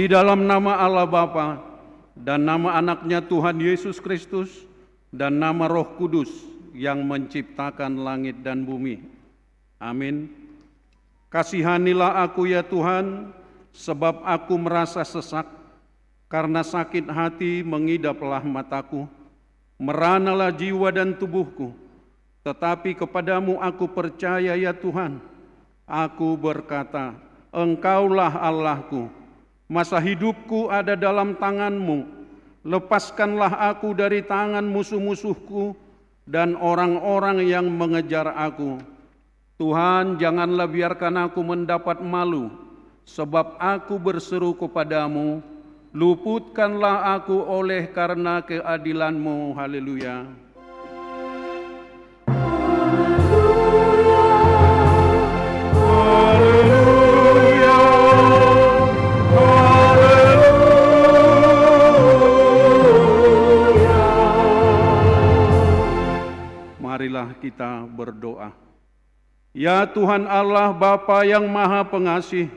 Di dalam nama Allah Bapa dan nama anaknya Tuhan Yesus Kristus dan nama Roh Kudus yang menciptakan langit dan bumi. Amin. Kasihanilah aku ya Tuhan, sebab aku merasa sesak, karena sakit hati mengidaplah mataku. Meranalah jiwa dan tubuhku, tetapi kepadamu aku percaya ya Tuhan. Aku berkata, Engkaulah Allahku. Masa hidupku ada dalam tangan-Mu. Lepaskanlah aku dari tangan musuh-musuhku dan orang-orang yang mengejar aku. Tuhan, janganlah biarkan aku mendapat malu, sebab aku berseru kepadamu, luputkanlah aku oleh karena keadilan-Mu. Haleluya. Marilah kita berdoa. Ya Tuhan Allah Bapa yang Maha Pengasih,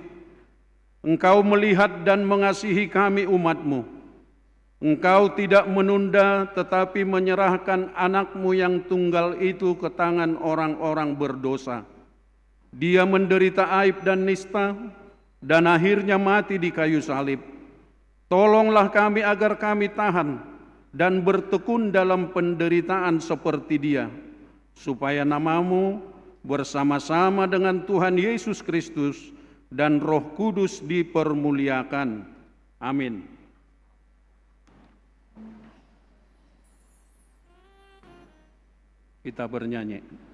Engkau melihat dan mengasihi kami umat-Mu. Engkau tidak menunda tetapi menyerahkan anak-Mu yang tunggal itu ke tangan orang-orang berdosa. Dia menderita aib dan nista dan akhirnya mati di kayu salib. Tolonglah kami agar kami tahan dan bertekun dalam penderitaan seperti Dia, supaya nama-Mu bersama-sama dengan Tuhan Yesus Kristus dan Roh Kudus dipermuliakan. Amin. Kita bernyanyi.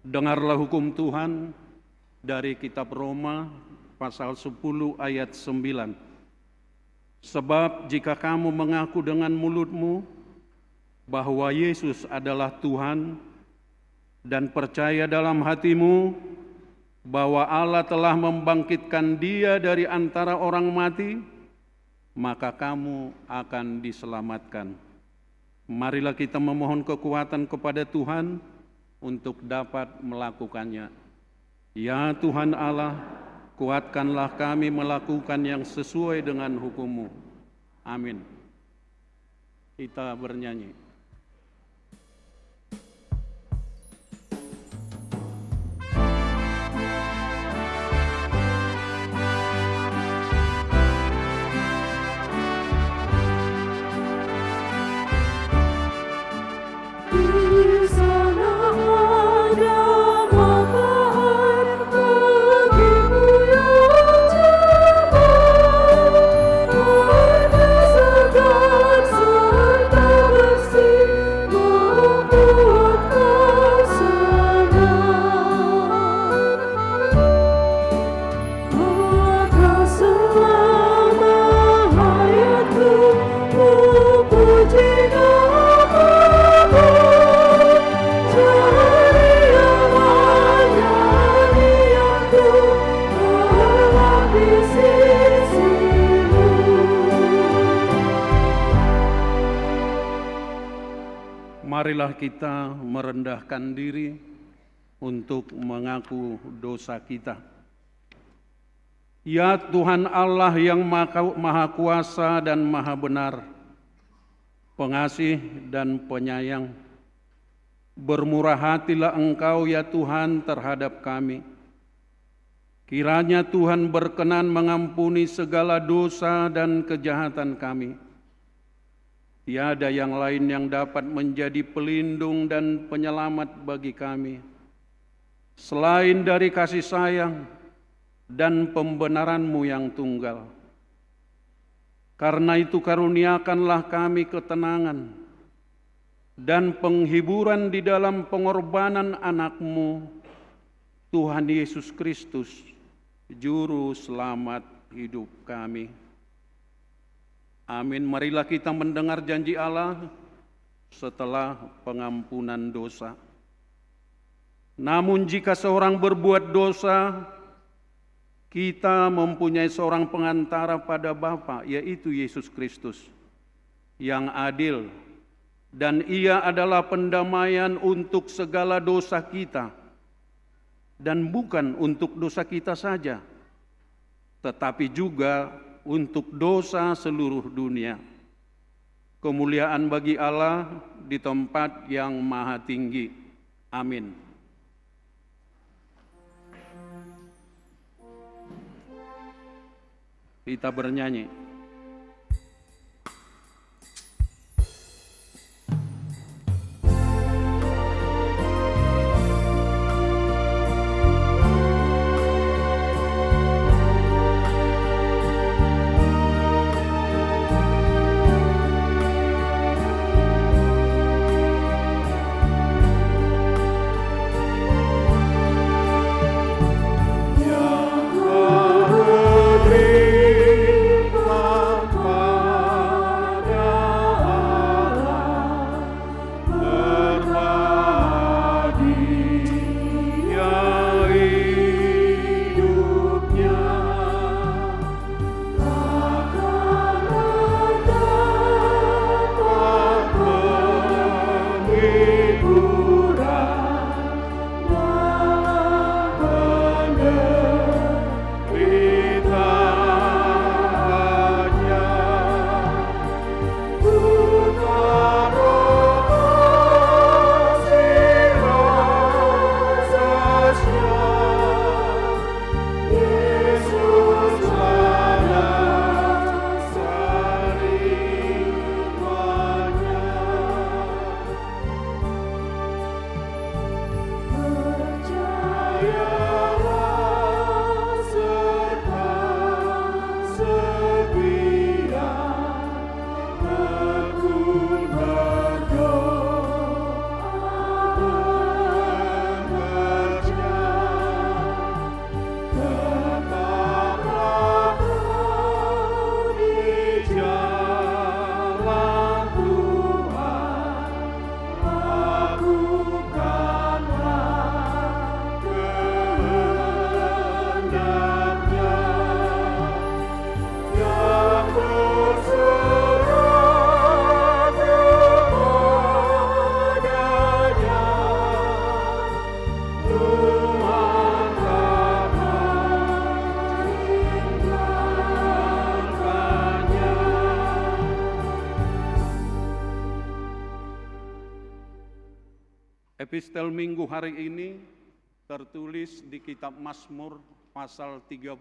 Dengarlah hukum Tuhan dari kitab Roma pasal 10 ayat 9. Sebab jika kamu mengaku dengan mulutmu bahwa Yesus adalah Tuhan dan percaya dalam hatimu bahwa Allah telah membangkitkan Dia dari antara orang mati, maka kamu akan diselamatkan. Marilah kita memohon kekuatan kepada Tuhan untuk dapat melakukannya. Ya Tuhan Allah, kuatkanlah kami melakukan yang sesuai dengan hukum-Mu. Amin. Kita bernyanyi. Marilah kita merendahkan diri untuk mengaku dosa kita. Ya Tuhan Allah yang Maha Kuasa dan Maha Benar, pengasih dan penyayang, bermurah hatilah Engkau ya Tuhan terhadap kami. Kiranya Tuhan berkenan mengampuni segala dosa dan kejahatan kami. Tiada yang lain yang dapat menjadi pelindung dan penyelamat bagi kami, selain dari kasih sayang dan pembenaran-Mu yang tunggal. Karena itu karuniakanlah kami ketenangan dan penghiburan di dalam pengorbanan anak-Mu, Tuhan Yesus Kristus, Juru Selamat hidup kami. Amin. Marilah kita mendengar janji Allah setelah pengampunan dosa. Namun jika seorang berbuat dosa, kita mempunyai seorang pengantara pada Bapa, yaitu Yesus Kristus, yang adil, dan Ia adalah pendamaian untuk segala dosa kita, dan bukan untuk dosa kita saja, tetapi juga untuk dosa seluruh dunia. Kemuliaan bagi Allah di tempat yang maha tinggi. Amin. Kita bernyanyi. Epistel Minggu hari ini tertulis di kitab Mazmur pasal 31.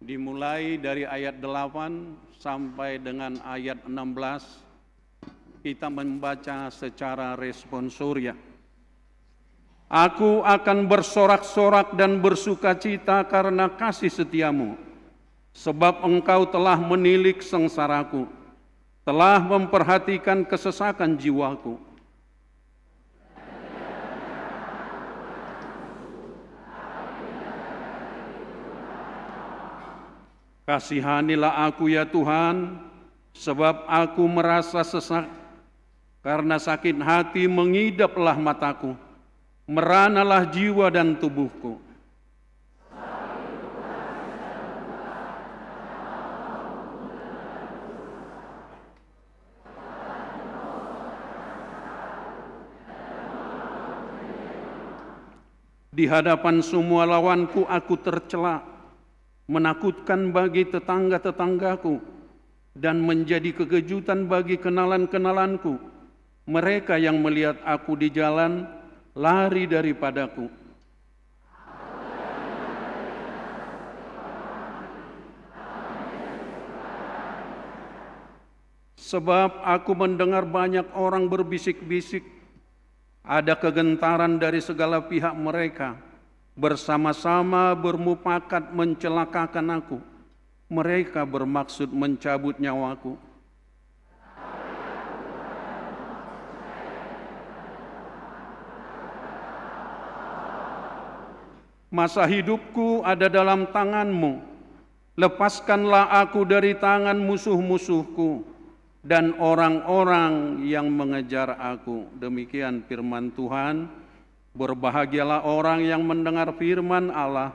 Dimulai dari ayat 8 sampai dengan ayat 16, kita membaca secara responsoria. Aku akan bersorak-sorak dan bersukacita karena kasih setiamu, sebab engkau telah menilik sengsaraku, telah memperhatikan kesesakan jiwaku. Kasihanilah aku ya Tuhan, sebab aku merasa sesak. Karena sakit hati mengidaplah mataku, meranalah jiwa dan tubuhku. Di hadapan semua lawanku aku tercela, menakutkan bagi tetangga-tetanggaku, dan menjadi kekejutan bagi kenalan-kenalanku. Mereka yang melihat aku di jalan lari daripadaku. Sebab aku mendengar banyak orang berbisik-bisik, ada kegentaran dari segala pihak mereka, bersama-sama bermufakat mencelakakan aku. Mereka bermaksud mencabut nyawaku. Masa hidupku ada dalam tangan-Mu. Lepaskanlah aku dari tangan musuh-musuhku dan orang-orang yang mengejar aku. Demikian firman Tuhan. Berbahagialah orang yang mendengar firman Allah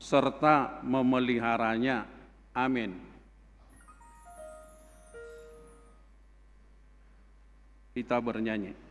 serta memeliharanya. Amin. Kita bernyanyi.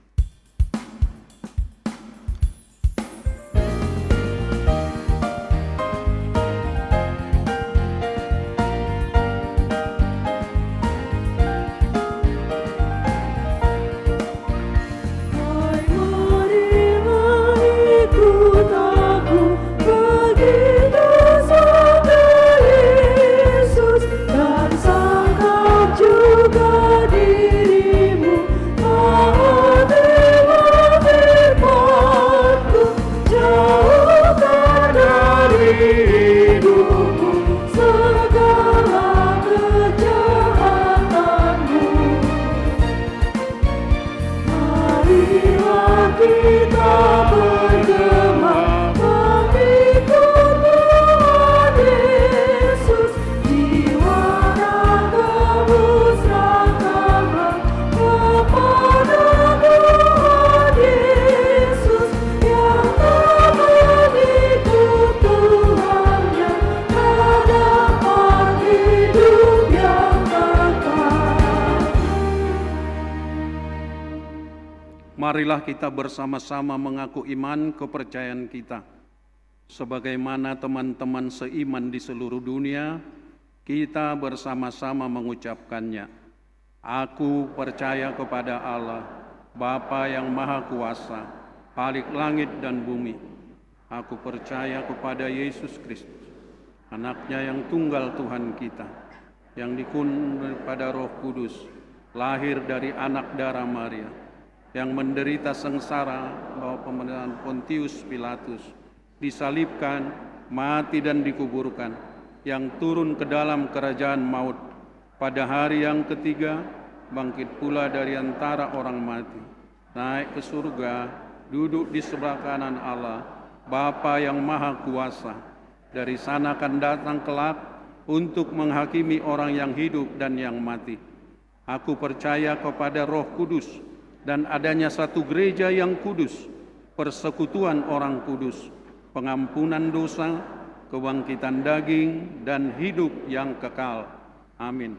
Marilah kita bersama-sama mengaku iman kepercayaan kita. Sebagaimana teman-teman seiman di seluruh dunia, kita bersama-sama mengucapkannya. Aku percaya kepada Allah, Bapa yang Maha Kuasa, Khalik langit dan bumi. Aku percaya kepada Yesus Kristus, Anaknya yang tunggal Tuhan kita, yang dikandung pada Roh Kudus, lahir dari anak darah Maria, yang menderita sengsara bawah pemerintahan Pontius Pilatus, disalibkan, mati dan dikuburkan, yang turun ke dalam kerajaan maut, pada hari yang ketiga bangkit pula dari antara orang mati, naik ke surga, duduk di sebelah kanan Allah, Bapa yang Maha Kuasa. Dari sana akan datang kelak untuk menghakimi orang yang hidup dan yang mati. Aku percaya kepada Roh Kudus, dan adanya satu gereja yang kudus, persekutuan orang kudus, pengampunan dosa, kebangkitan daging, dan hidup yang kekal. Amin.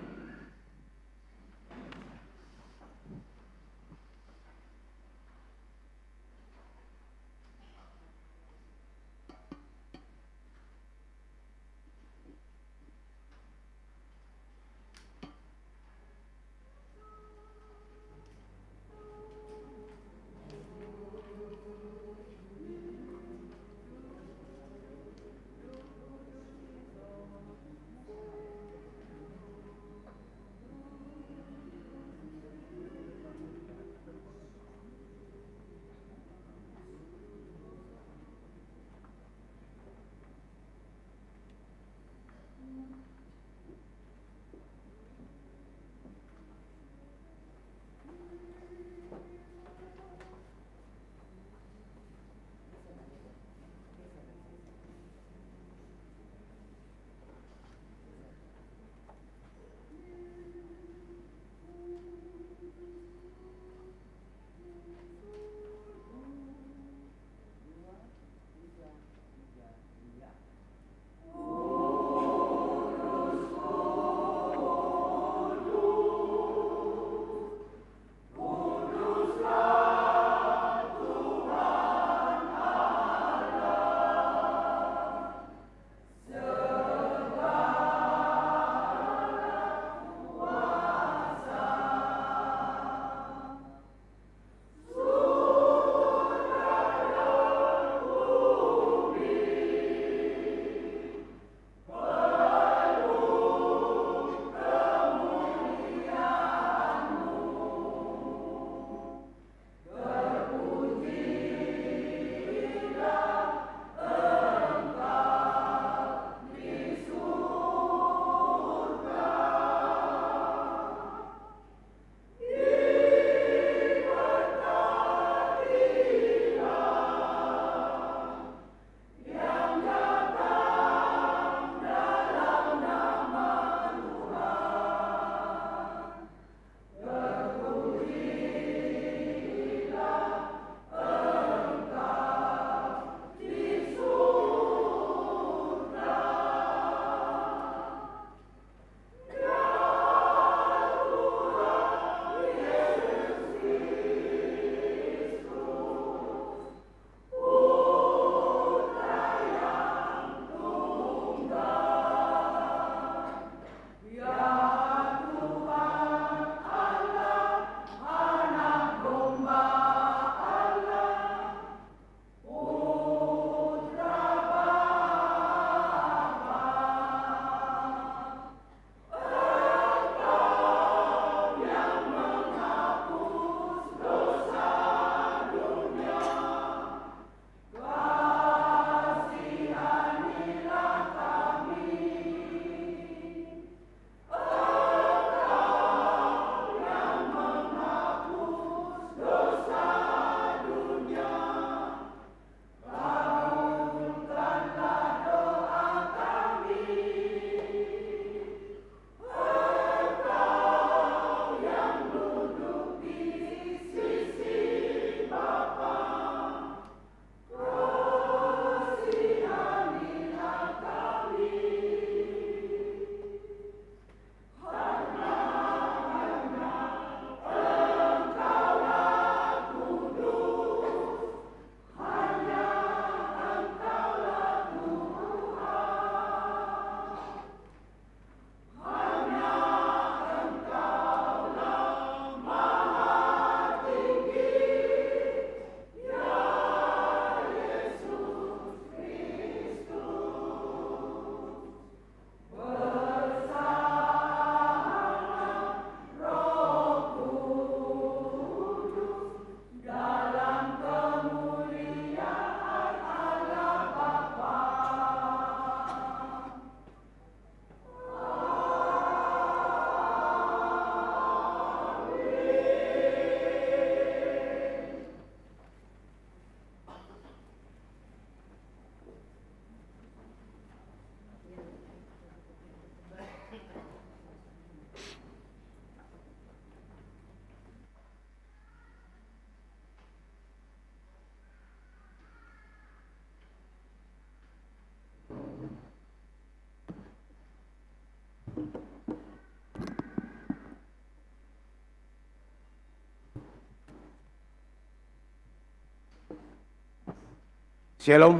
Shalom,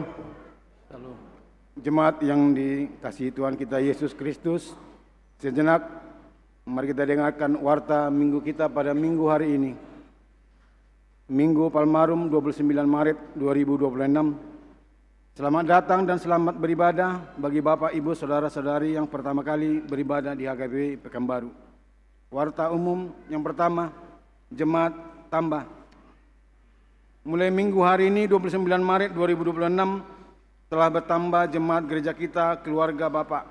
Shalom. jemaat yang dikasihi Tuhan kita Yesus Kristus. Sejenak, mari kita dengarkan warta minggu kita pada minggu hari ini. Minggu Palmarum 29 Maret 2026. Selamat datang dan selamat beribadah bagi Bapak, Ibu, Saudara-saudari yang pertama kali beribadah di HKBP Pekanbaru. Warta umum yang pertama, jemaat tambah. Mulai minggu hari ini 29 Maret 2026 telah bertambah jemaat gereja kita keluarga Bapak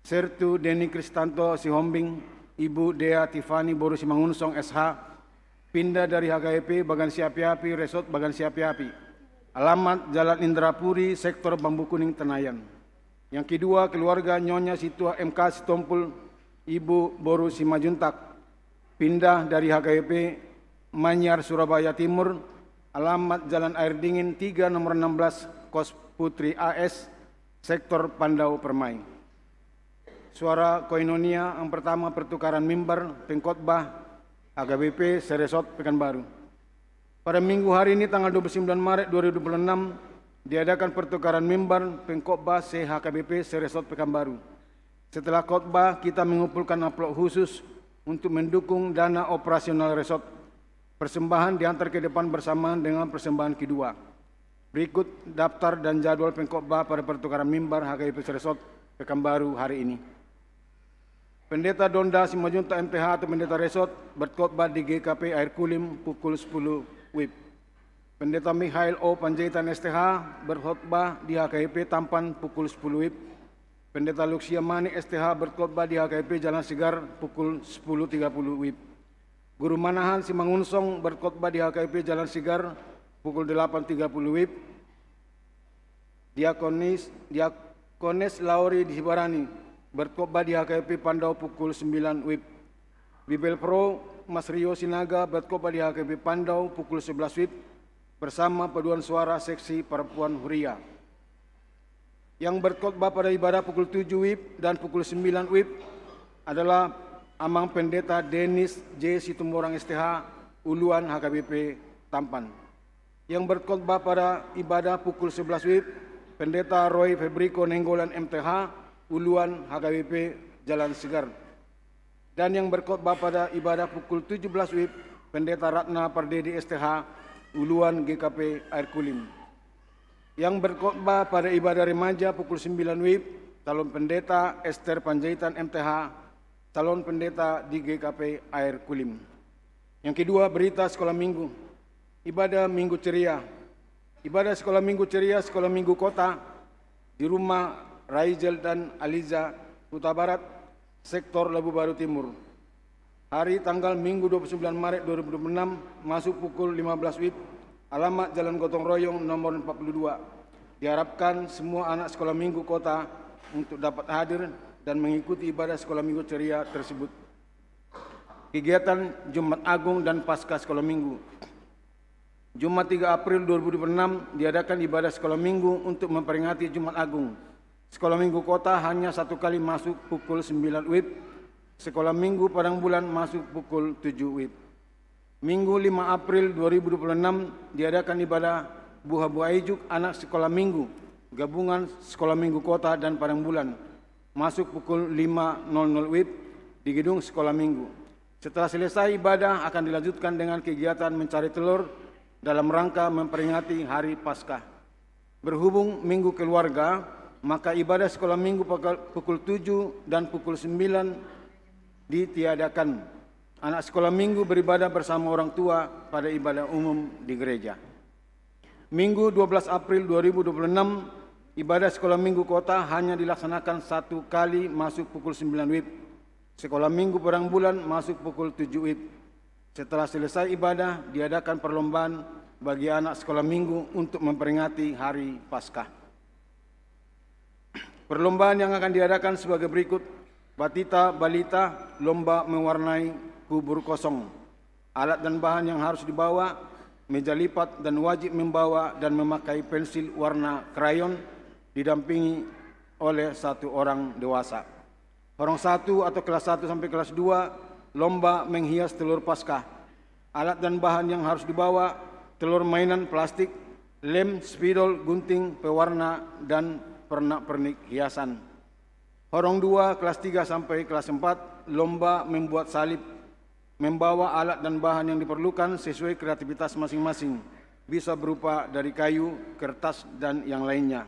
Sertu Deni Kristanto Sihombing, Ibu Dea Tiffany Boru Simangunsong SH, pindah dari HKBP Bagan Siapi-Api Resort Bagan Siapi-Api. Alamat Jalan Indrapuri, Sektor Bambu Kuning, Tenayan. Yang kedua, keluarga Nyonya Situa MK Sitompul, Ibu Boru Simajuntak, pindah dari HKBP Manyar, Surabaya Timur. Alamat Jalan Air Dingin 3 nomor 16, Kos Putri AS, Sektor Pandau Permai. Suara koinonia yang pertama, pertukaran mimbar pengkhotbah HKBP Seresot Pekanbaru. Pada minggu hari ini tanggal 29 Maret 2026 diadakan pertukaran mimbar pengkhotbah HKBP Seresot Pekanbaru. Setelah khotbah kita mengumpulkan amplop khusus untuk mendukung dana operasional resort. Persembahan diantar ke depan bersamaan dengan persembahan kedua. Berikut daftar dan jadwal pengkhotbah pada pertukaran mimbar HKBP Seresot Pekanbaru hari ini. Pendeta Donda Simajuntak MTH atau Pendeta Resort berkhotbah di GKP Air Kulim pukul 10 WIB. Pendeta Mikhail O. Panjaitan STH berkhotbah di HKBP Tampan pukul 10 WIB. Pendeta Luxia Manik STH berkhotbah di HKBP Jalan Segar pukul 10.30 WIB. Guru Manahan Simangunsong berkhotbah di HKBP Jalan Segar pukul 8.30 WIB. Diakonis Lauri di Sibarani berkhotbah di HKBP Pandau pukul 9 WIB. Bibel Pro Mas Rio Sinaga berkhotbah di HKBP Pandau pukul 11 WIB bersama paduan suara seksi perempuan Huria. Yang berkhotbah pada ibadah pukul 7 WIB dan pukul 9 WIB adalah Amang Pendeta Denis J. Situmorang STH Uluan HKBP Tampan. Yang berkhotbah pada ibadah pukul 11 WIB Pendeta Roy Febriko Nenggolan MTH Uluan HKBP Jalan Segar. Dan yang berkhotbah pada ibadah pukul 17 WIB Pendeta Ratna Pardedi STH Uluan GKP Air Kulim. Yang berkhotbah pada ibadah remaja pukul 9 WIB calon pendeta Esther Panjaitan MTH calon pendeta di GKP Air Kulim. Yang kedua, berita sekolah minggu. Ibadah Minggu Ceria. Ibadah sekolah Minggu Ceria, sekolah Minggu Kota di rumah Raijel dan Aliza, Kuta Barat, Sektor Labu Baru Timur. Hari tanggal Minggu 29 Maret 2026 masuk pukul 15 WIB. Alamat Jalan Gotong Royong nomor 42. Diharapkan semua anak sekolah Minggu Kota untuk dapat hadir dan mengikuti ibadah sekolah Minggu Ceria tersebut. Kegiatan Jumat Agung dan Paskah Sekolah Minggu. Jumat 3 April 2026 diadakan ibadah sekolah Minggu untuk memperingati Jumat Agung. Sekolah Minggu Kota hanya satu kali masuk pukul 9 WIB. Sekolah Minggu Padang Bulan masuk pukul 7 WIB. Minggu 5 April 2026 diadakan ibadah Buha Buaijuk anak sekolah Minggu gabungan Sekolah Minggu Kota dan Padang Bulan masuk pukul 5.00 WIB di gedung Sekolah Minggu. Setelah selesai ibadah akan dilanjutkan dengan kegiatan mencari telur dalam rangka memperingati Hari Paskah. Berhubung Minggu Keluarga, maka ibadah sekolah Minggu pukul 7 dan pukul 9 ditiadakan. Anak sekolah Minggu beribadah bersama orang tua pada ibadah umum di gereja. Minggu 12 April 2026 ibadah sekolah Minggu Kota hanya dilaksanakan satu kali masuk pukul 9 WIB. Sekolah Minggu Padang Bulan masuk pukul 7 WIB. Setelah selesai ibadah, diadakan perlombaan bagi anak sekolah Minggu untuk memperingati Hari Paskah. Perlombaan yang akan diadakan sebagai berikut. Batita Balita, lomba mewarnai kubur kosong. Alat dan bahan yang harus dibawa, meja lipat dan wajib membawa dan memakai pensil warna krayon didampingi oleh satu orang dewasa. Orang 1 atau kelas 1 sampai kelas 2, lomba menghias telur Paskah. Alat dan bahan yang harus dibawa, telur mainan plastik, lem, spidol, gunting, pewarna, dan pernak-pernik hiasan. Horong 2 kelas 3 sampai kelas 4, lomba membuat salib, membawa alat dan bahan yang diperlukan sesuai kreativitas masing-masing. Bisa berupa dari kayu, kertas, dan yang lainnya.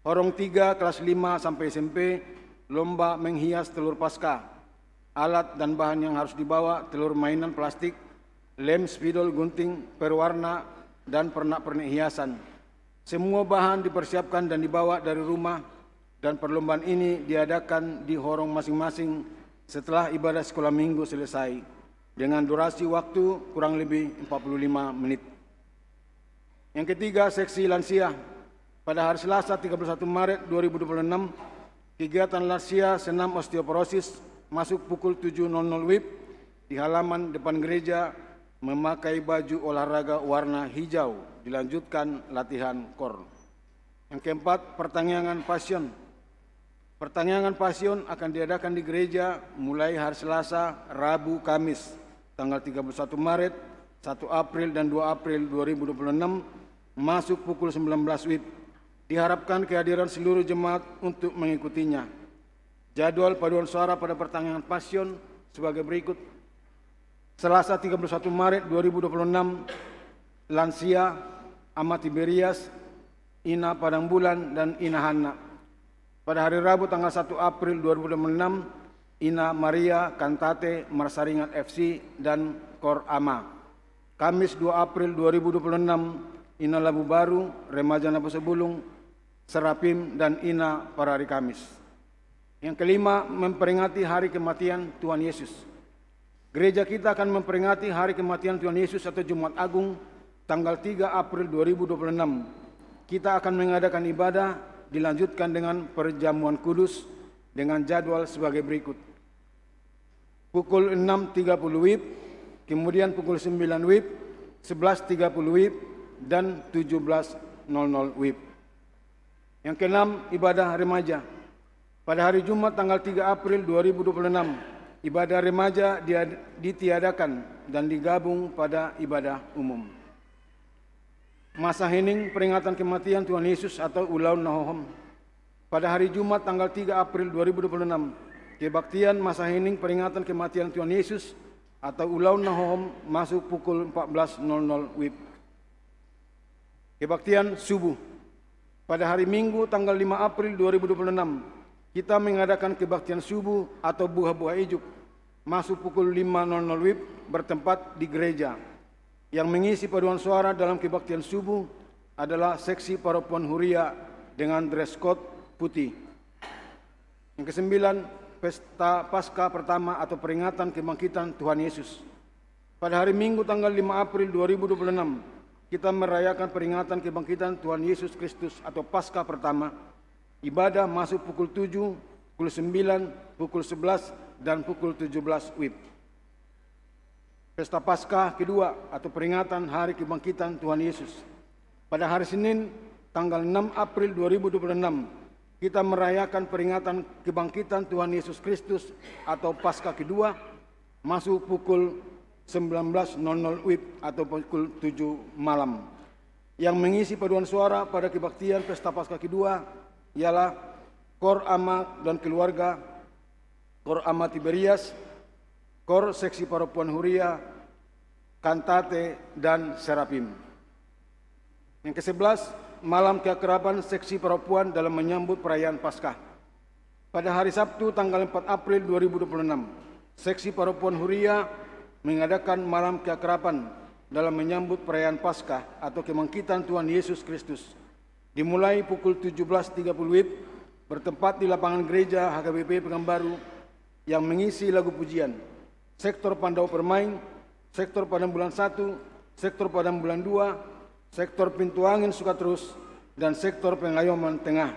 Horong 3 kelas 5 sampai SMP, lomba menghias telur Paskah. Alat dan bahan yang harus dibawa, telur mainan plastik, lem, spidol, gunting, perwarna, dan pernak-pernik hiasan. Semua bahan dipersiapkan dan dibawa dari rumah, dan perlombaan ini diadakan di horong masing-masing setelah ibadah sekolah minggu selesai, dengan durasi waktu kurang lebih 45 menit. Yang ketiga, seksi lansia. Pada hari Selasa 31 Maret 2026, kegiatan lansia senam osteoporosis masuk pukul 7.00 WIB di halaman depan gereja, memakai baju olahraga warna hijau, dilanjutkan latihan KOR. Yang keempat, pertanyaan passion. Pertanyaan passion akan diadakan di gereja mulai hari Selasa, Rabu, Kamis, tanggal 31 Maret, 1 April, dan 2 April 2026, masuk pukul 19 WIB. Diharapkan kehadiran seluruh jemaat untuk mengikutinya. Jadwal paduan suara pada pertanyaan passion sebagai berikut. Selasa 31 Maret 2026, lansia Ama Tiberias, Ina Padang Bulan, dan Ina Hana. Pada hari Rabu tanggal 1 April 2026, Ina Maria, Kantate, Marsaringat FC, dan KOR Ama. Kamis 2 April 2026, Ina Labu Baru, Remaja Napu Sebulung, Serapim, dan Ina pada hari Kamis. Yang kelima, memperingati hari kematian Tuhan Yesus. Gereja kita akan memperingati hari kematian Tuhan Yesus atau Jumat Agung tanggal 3 April 2026. Kita akan mengadakan ibadah, dilanjutkan dengan perjamuan kudus dengan jadwal sebagai berikut. Pukul 6.30 WIB, kemudian pukul 9 WIB, 11.30 WIB, dan 17.00 WIB. Yang keenam, ibadah remaja. Pada hari Jumat tanggal 3 April 2026, ibadah remaja ditiadakan dan digabung pada ibadah umum. Masa hening peringatan kematian Tuhan Yesus atau Ulaun Nahohom. Pada hari Jumat tanggal 3 April 2026, kebaktian masa hening peringatan kematian Tuhan Yesus atau Ulaun Nahohom masuk pukul 14.00 WIB. Kebaktian subuh. Pada hari Minggu tanggal 5 April 2026, kita mengadakan kebaktian subuh atau buah-buah ijuk masuk pukul 5.00 WIB bertempat di gereja. Yang mengisi paduan suara dalam kebaktian subuh adalah seksi paropuan Huria dengan dress code putih. Yang kesembilan, pesta Paskah pertama atau peringatan kebangkitan Tuhan Yesus. Pada hari Minggu tanggal 5 April 2026, kita merayakan peringatan kebangkitan Tuhan Yesus Kristus atau Paskah pertama. Ibadah masuk pukul 7, pukul 9, pukul 11, dan pukul 17 WIB. Pesta Paskah kedua atau peringatan Hari Kebangkitan Tuhan Yesus. Pada hari Senin, tanggal 6 April 2026, kita merayakan peringatan Kebangkitan Tuhan Yesus Kristus atau Paskah kedua, masuk pukul 19.00 WIB atau pukul 7 malam. Yang mengisi paduan suara pada kebaktian Pesta Paskah kedua ialah KOR Ama dan keluarga, KOR Ama Tiberias, KOR Seksi Paropuan Huria, Kantate, dan Serapim. Yang ke-11, malam keakraban Seksi Paropuan dalam menyambut perayaan Paskah. Pada hari Sabtu tanggal 4 April 2026, Seksi Paropuan Huria mengadakan malam keakraban dalam menyambut perayaan Paskah atau kebangkitan Tuhan Yesus Kristus. Dimulai pukul 17.30 WIB bertempat di lapangan gereja HKBP Pekanbaru yang mengisi lagu pujian. Sektor Pandau Permain, Sektor Padang Bulan 1, Sektor Padang Bulan 2, Sektor Pintu Angin Sukaterus, dan Sektor Pengayoman Tengah.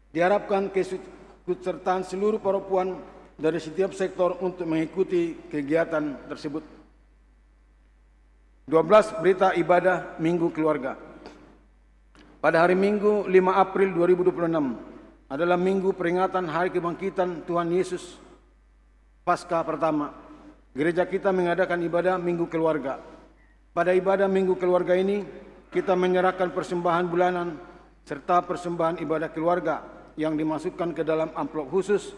Diharapkan keikutsertaan seluruh paropuan dari setiap sektor untuk mengikuti kegiatan tersebut. 12. Berita ibadah Minggu Keluarga. Pada hari Minggu 5 April 2026 adalah minggu peringatan Hari Kebangkitan Tuhan Yesus Paskah pertama. Gereja kita mengadakan ibadah Minggu Keluarga. Pada ibadah Minggu Keluarga ini, kita menyerahkan persembahan bulanan serta persembahan ibadah keluarga yang dimasukkan ke dalam amplop khusus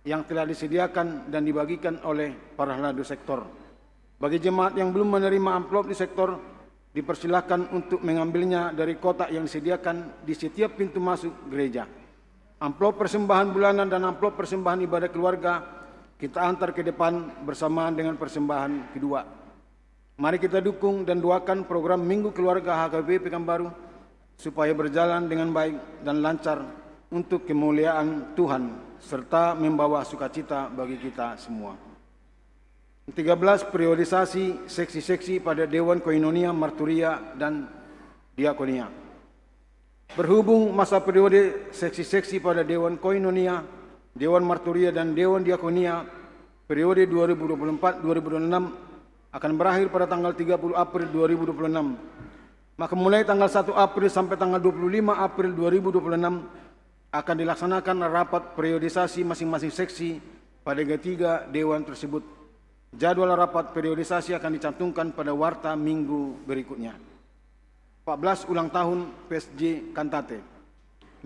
yang telah disediakan dan dibagikan oleh para ladu sektor. Bagi jemaat yang belum menerima amplop di sektor, dipersilakan untuk mengambilnya dari kotak yang disediakan di setiap pintu masuk gereja. Amplop persembahan bulanan dan amplop persembahan ibadah keluarga kita antar ke depan bersamaan dengan persembahan kedua. Mari kita dukung dan doakan program Minggu Keluarga HKBP Pekanbaru supaya berjalan dengan baik dan lancar untuk kemuliaan Tuhan serta membawa sukacita bagi kita semua. 13. Periodisasi seksi-seksi pada Dewan Koinonia, Marturia, dan Diakonia. Berhubung masa periode seksi-seksi pada Dewan Koinonia, Dewan Marturia, dan Dewan Diakonia periode 2024-2026 akan berakhir pada tanggal 30 April 2026. Maka mulai tanggal 1 April sampai tanggal 25 April 2026 akan dilaksanakan rapat periodisasi masing-masing seksi pada ketiga dewan tersebut. Jadwal rapat periodisasi akan dicantumkan pada warta minggu berikutnya. 14. Ulang tahun PSG Cantate.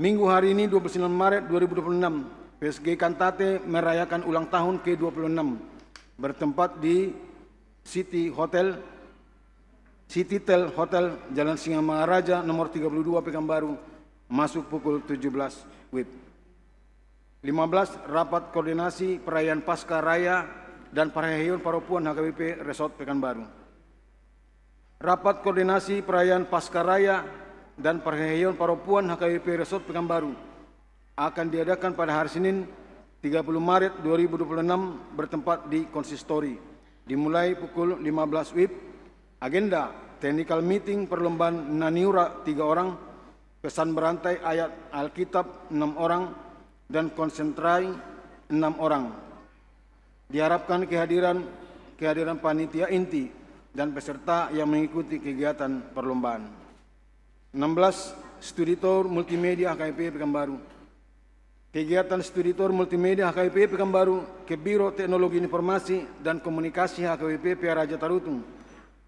Minggu hari ini 29 Maret 2026, PSG Cantate merayakan ulang tahun ke-26 bertempat di Citytel Hotel Jalan Singamangaraja nomor 32 Pekanbaru, masuk pukul 17 WIB. 15. Rapat koordinasi perayaan Pasca Raya dan Parahayun Paropuan HKBP Resort Pekanbaru. Rapat koordinasi perayaan Pasca Raya dan Parahayun Paropuan HKBP Resort Pekanbaru akan diadakan pada hari Senin 30 Maret 2026 bertempat di Konsistori, dimulai pukul 15 WIB. Agenda: technical meeting perlombaan Naniura 3 orang, pesan berantai ayat Alkitab 6 orang, dan konsentrai 6 orang. Diharapkan kehadiran panitia inti dan peserta yang mengikuti kegiatan perlombaan. 16. Studi Tour Multimedia HKBP Pekanbaru. Kegiatan Studi Tour Multimedia HKBP Pekanbaru ke Biro Teknologi Informasi dan Komunikasi HKBP PA Raja Tarutung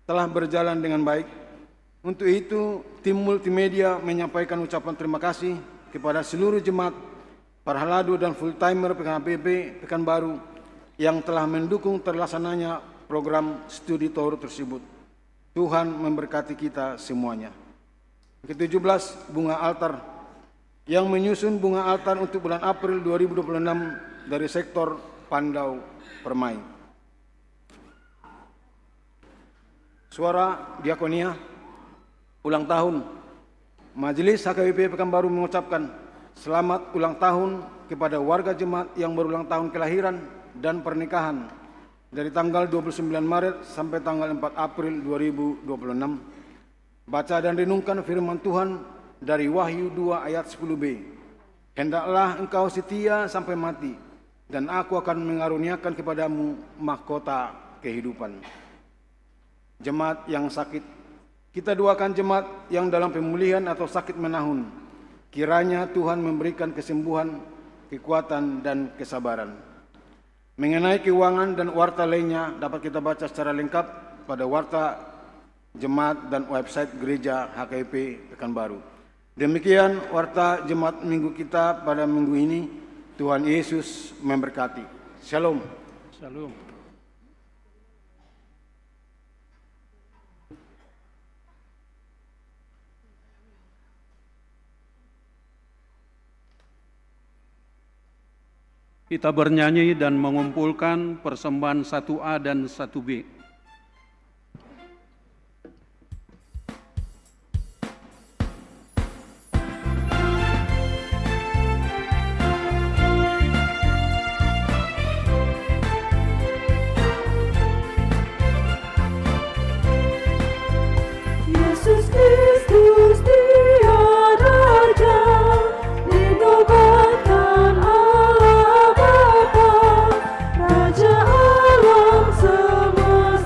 telah berjalan dengan baik. Untuk itu, tim multimedia menyampaikan ucapan terima kasih kepada seluruh jemaat, para haladu dan full-timer PKHBP Pekanbaru yang telah mendukung terlaksananya program Studi Tour tersebut. Tuhan memberkati kita semuanya. Ke-17, bunga altar. Yang menyusun bunga altar untuk bulan April 2026 dari sektor Pandau Permai. Suara Diakonia, ulang tahun. Majelis HKBP Pekanbaru mengucapkan selamat ulang tahun kepada warga jemaat yang berulang tahun kelahiran dan pernikahan dari tanggal 29 Maret sampai tanggal 4 April 2026. Baca dan renungkan firman Tuhan dari Wahyu 2 ayat 10b. Hendaklah engkau setia sampai mati, dan aku akan mengaruniakan kepadamu mahkota kehidupan. Jemaat yang sakit, kita doakan jemaat yang dalam pemulihan atau sakit menahun. Kiranya Tuhan memberikan kesembuhan, kekuatan, dan kesabaran. Mengenai keuangan dan warta lainnya dapat kita baca secara lengkap pada warta jemaat dan website gereja HKBP Pekanbaru. Demikian warta jemaat minggu kita pada minggu ini. Tuhan Yesus memberkati. Shalom. Shalom. Kita bernyanyi dan mengumpulkan persembahan 1A dan 1B. Yesus Kristus Dia Raja, dinobatkan Allah Bapa, Raja alam semesta.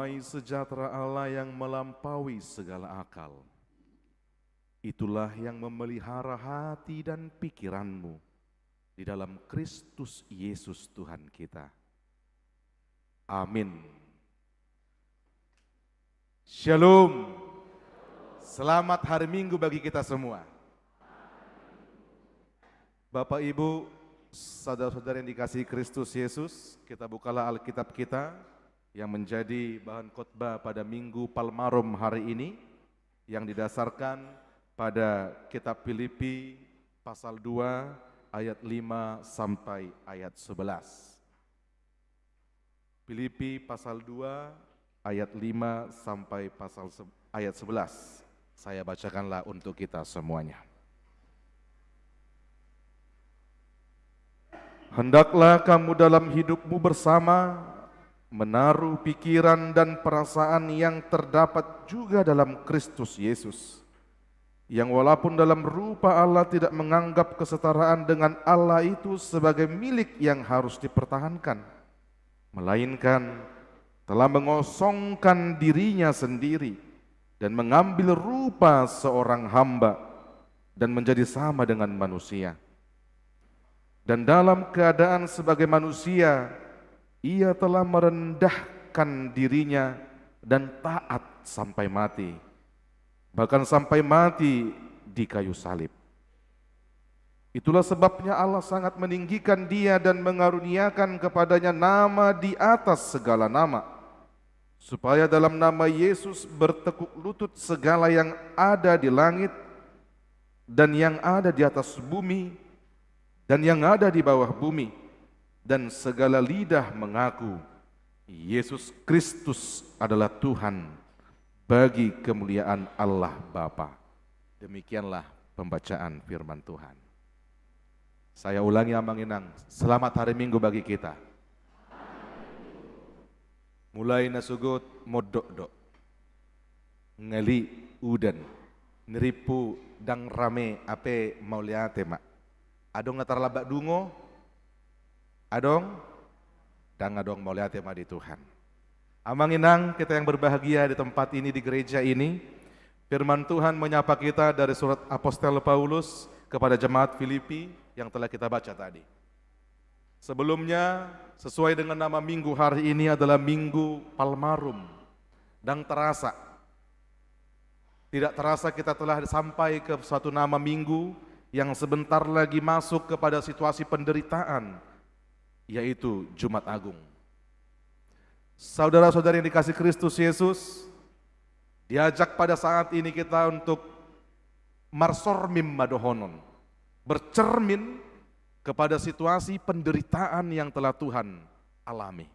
Damai sejahtera Allah yang melampaui segala akal, itulah yang memelihara hati dan pikiranmu di dalam Kristus Yesus Tuhan kita. Amin. Shalom. Selamat hari Minggu bagi kita semua. Bapak, Ibu, saudara-saudara yang dikasihi Kristus Yesus, kita bukalah Alkitab kita yang menjadi bahan khotbah pada Minggu Palmarum hari ini, yang didasarkan pada kitab Filipi pasal 2 ayat 5 sampai ayat 11. Filipi pasal 2 ayat 5 sampai ayat 11. Saya bacakanlah untuk kita semuanya. Hendaklah kamu dalam hidupmu bersama menaruh pikiran dan perasaan yang terdapat juga dalam Kristus Yesus, yang walaupun dalam rupa Allah tidak menganggap kesetaraan dengan Allah itu sebagai milik yang harus dipertahankan, melainkan telah mengosongkan dirinya sendiri dan mengambil rupa seorang hamba dan menjadi sama dengan manusia. Dan dalam keadaan sebagai manusia, ia telah merendahkan dirinya dan taat sampai mati, bahkan sampai mati di kayu salib. Itulah sebabnya Allah sangat meninggikan dia dan mengaruniakan kepadanya nama di atas segala nama, supaya dalam nama Yesus bertekuk lutut segala yang ada di langit dan yang ada di atas bumi dan yang ada di bawah bumi, dan segala lidah mengaku Yesus Kristus adalah Tuhan, bagi kemuliaan Allah Bapa. Demikianlah pembacaan firman Tuhan. Saya ulangi amanginang, selamat hari Minggu bagi kita. Mulai nasugot modok-dok, ngali udan, neripu dang rame ape mauliate mak. Adong ngatar labak dungo, adong, dan adong mau lihat tema di Tuhan. Amanginang kita yang berbahagia di tempat ini, di gereja ini, firman Tuhan menyapa kita dari surat Apostel Paulus kepada jemaat Filipi yang telah kita baca tadi. Sebelumnya, sesuai dengan nama minggu hari ini adalah Minggu Palmarum. Dan tidak terasa kita telah sampai ke suatu nama minggu yang sebentar lagi masuk kepada situasi penderitaan, yaitu Jumat Agung. Saudara-saudari yang dikasihi Kristus Yesus, diajak pada saat ini kita untuk marsormim madohonon, bercermin kepada situasi penderitaan yang telah Tuhan alami.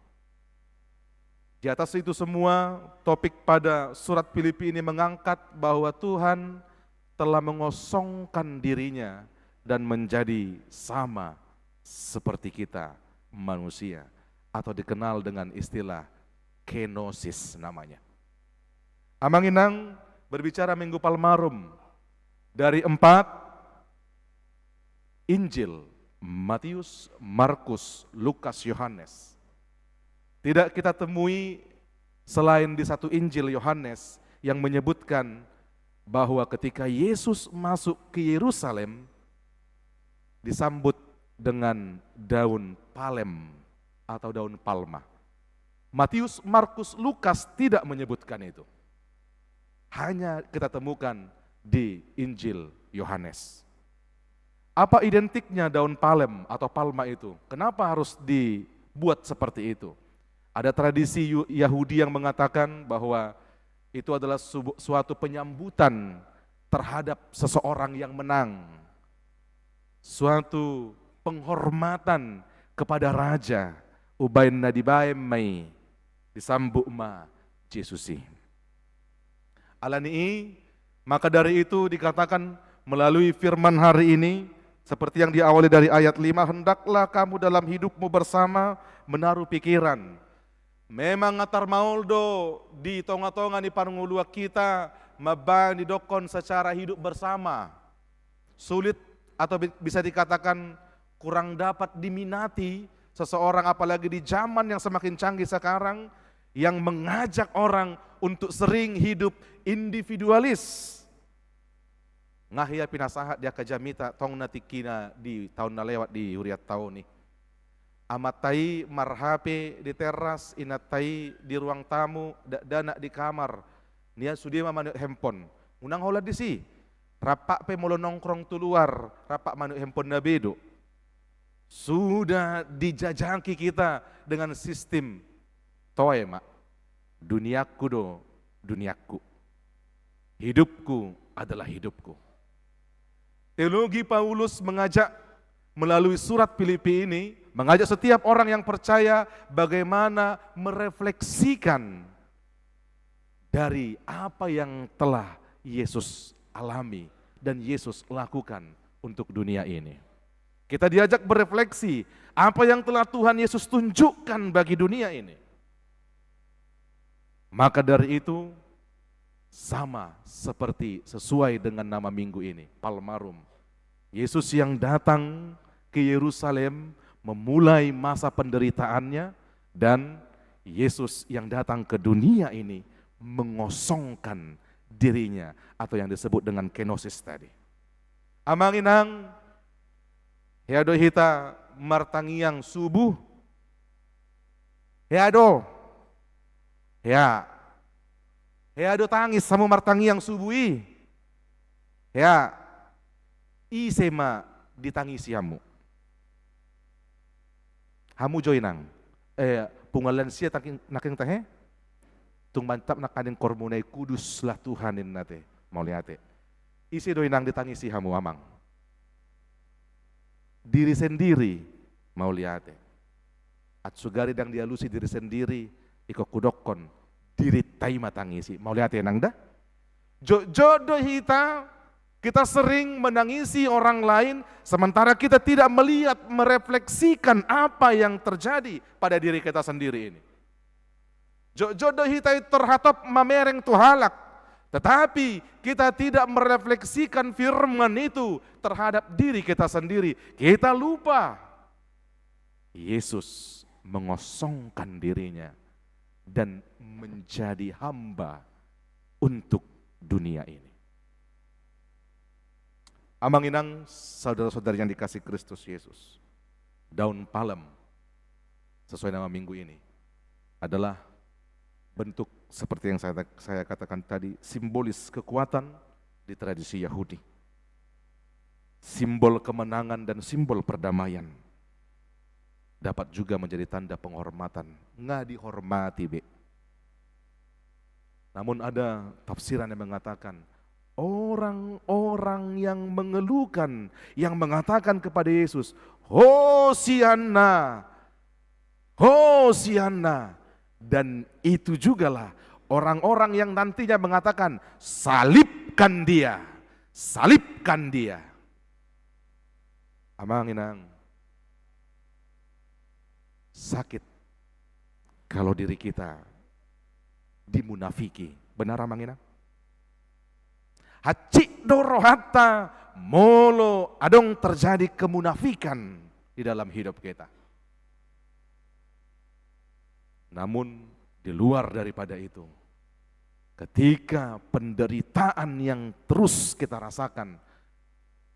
Di atas itu semua, topik pada surat Filipi ini mengangkat bahwa Tuhan telah mengosongkan dirinya dan menjadi sama seperti kita manusia, atau dikenal dengan istilah kenosis namanya. Amanginang berbicara Minggu Palmarum dari 4 Injil Matius, Markus, Lukas, Yohanes. Tidak kita temui selain di satu Injil Yohanes yang menyebutkan bahwa ketika Yesus masuk ke Yerusalem disambut dengan daun palem atau daun palma. Matius, Markus, Lukas tidak menyebutkan itu. Hanya kita temukan di Injil Yohanes. Apa identiknya daun palem atau palma itu? Kenapa harus dibuat seperti itu? Ada tradisi Yahudi yang mengatakan bahwa itu adalah suatu penyambutan terhadap seseorang yang menang. Suatu penghormatan kepada raja. Ubain nadibaim mai disambuk ma Jesusi. Alani, maka dari itu dikatakan melalui firman hari ini, seperti yang diawali dari ayat 5, hendaklah kamu dalam hidupmu bersama menaruh pikiran. Memang ngatar mauldo di tonga-tonga di panungulua kita maban didokon secara hidup bersama. Sulit atau bisa dikatakan kurang dapat diminati seseorang, apalagi di zaman yang semakin canggih sekarang, yang mengajak orang untuk sering hidup individualis. Ngahia pinasahat dia kajamita tong natikina di tahun na lewat di huriat tahun nih. Amatai marhape di teras, inatai di ruang tamu, dana di kamar. Nia sudia manuk handphone. Unang hola di si. Rapak pe molo nongkrong tu luar, rapak manuk handphone na bedo. Sudah dijajaki kita dengan sistem toy mak. Duniaku do, duniaku. Hidupku adalah hidupku. Teologi Paulus mengajak melalui surat Filipi ini, mengajak setiap orang yang percaya bagaimana merefleksikan dari apa yang telah Yesus alami dan Yesus lakukan untuk dunia ini. Kita diajak berefleksi apa yang telah Tuhan Yesus tunjukkan bagi dunia ini. Maka dari itu, sama seperti sesuai dengan nama minggu ini, Palmarum. Yesus yang datang ke Yerusalem memulai masa penderitaannya, dan Yesus yang datang ke dunia ini mengosongkan dirinya atau yang disebut dengan kenosis tadi. Amanginang heado hita martangiang subuh heado heado tangis sama martangiang subuhi isema ditangisi hamu. Hamu joinang. Pungalan siya naking tahe. Tung mantap nakanin kormunay kudus lah Tuhanin nate. Mau lihat. Isi doinang ditangisi hamu amang. Diri sendiri mau lihat. At sugari dang dialusi diri sendiri. Iko kudokon. Diri tay matangisi. Mau lihat nang dah. Jodoh hita. Kita sering menangisi orang lain, sementara kita tidak melihat, merefleksikan apa yang terjadi pada diri kita sendiri ini. Jodoh hitai terhatap mamereng tuhalak, tetapi kita tidak merefleksikan firman itu terhadap diri kita sendiri. Kita lupa. Yesus mengosongkan dirinya dan menjadi hamba untuk dunia ini. Amanginang saudara-saudara yang dikasih Kristus Yesus, daun palem sesuai nama minggu ini adalah bentuk seperti yang saya katakan tadi, simbolis kekuatan di tradisi Yahudi, simbol kemenangan dan simbol perdamaian. Dapat juga menjadi tanda penghormatan, nggak dihormati be. Namun ada tafsiran yang mengatakan orang-orang yang mengeluhkan, yang mengatakan kepada Yesus, Hosianna, Hosianna. Dan itu jugalah orang-orang yang nantinya mengatakan, salibkan dia, salibkan dia. Amanginang, sakit kalau diri kita dimunafiki. Benar amanginang? Hacik dorohata molo adong terjadi kemunafikan di dalam hidup kita. Namun di luar daripada itu, ketika penderitaan yang terus kita rasakan,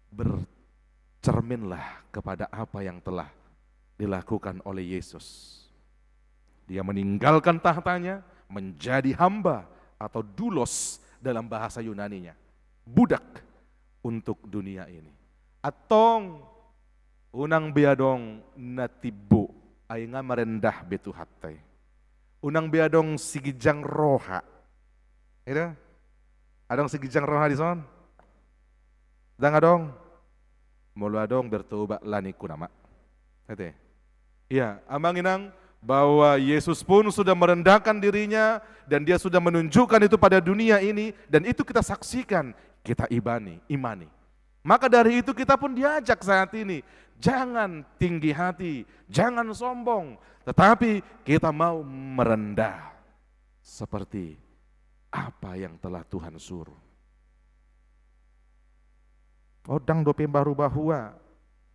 bercerminlah kepada apa yang telah dilakukan oleh Yesus. Dia meninggalkan tahtanya, menjadi hamba atau doulos dalam bahasa Yunaninya. Budak untuk dunia ini. Atong unang biadong natibu ay nga merendah betu hatay. Unang biadong sigijang roha. Ito? Adong sigijang roha di son? Dang adong? Mulu adong bertobat lani kunama. Ito. Iya, amanginang bahwa Yesus pun sudah merendahkan dirinya dan dia sudah menunjukkan itu pada dunia ini, dan itu kita saksikan, kita imani. Maka dari itu kita pun diajak saat ini, jangan tinggi hati, jangan sombong, tetapi kita mau merendah seperti apa yang telah Tuhan suruh. Odang dope baru bahua,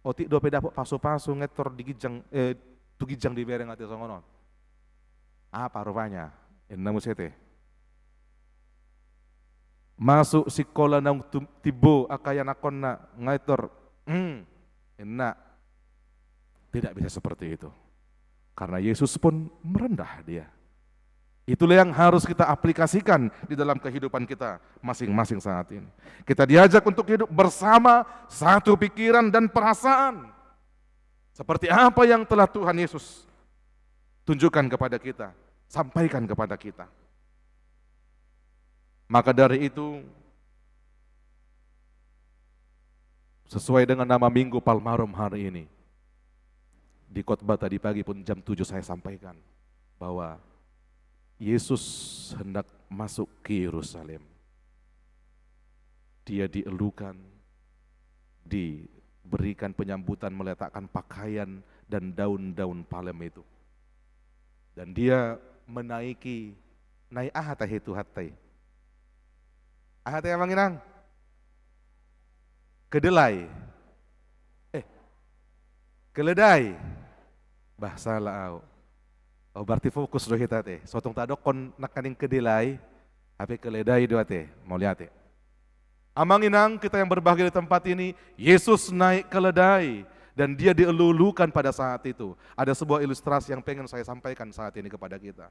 otik dope dapat pasu-pasu ngetor digijang tugijang di bereng ati songonon. Apa rupanya? Enamu sete. Masuk sekolah nang tibo akaya nakon na ngaitor. Enak. Tidak bisa seperti itu. Karena Yesus pun merendah dia. Itulah yang harus kita aplikasikan di dalam kehidupan kita masing-masing saat ini. Kita diajak untuk hidup bersama, satu pikiran dan perasaan. Seperti apa yang telah Tuhan Yesus tunjukkan kepada kita, sampaikan kepada kita. Maka dari itu, sesuai dengan nama Minggu Palmarum hari ini, di khotbah tadi pagi pun jam 7 saya sampaikan bahwa Yesus hendak masuk ke Yerusalem. Dia dielukan, diberikan penyambutan, meletakkan pakaian dan daun-daun palem itu. Dan dia naik ahatah itu hatai. Ahatay amang inang? Kedelai. Keledai. Bahasa laau. Oh berarti fokus doh kita teh. Sotong tadok kon nakaning kedelai, tapi keledai doa teh. Mau lihat teh. Amang inang kita yang berbahagia di tempat ini, Yesus naik keledai dan dia dielulukan pada saat itu. Ada sebuah ilustrasi yang pengen saya sampaikan saat ini kepada kita.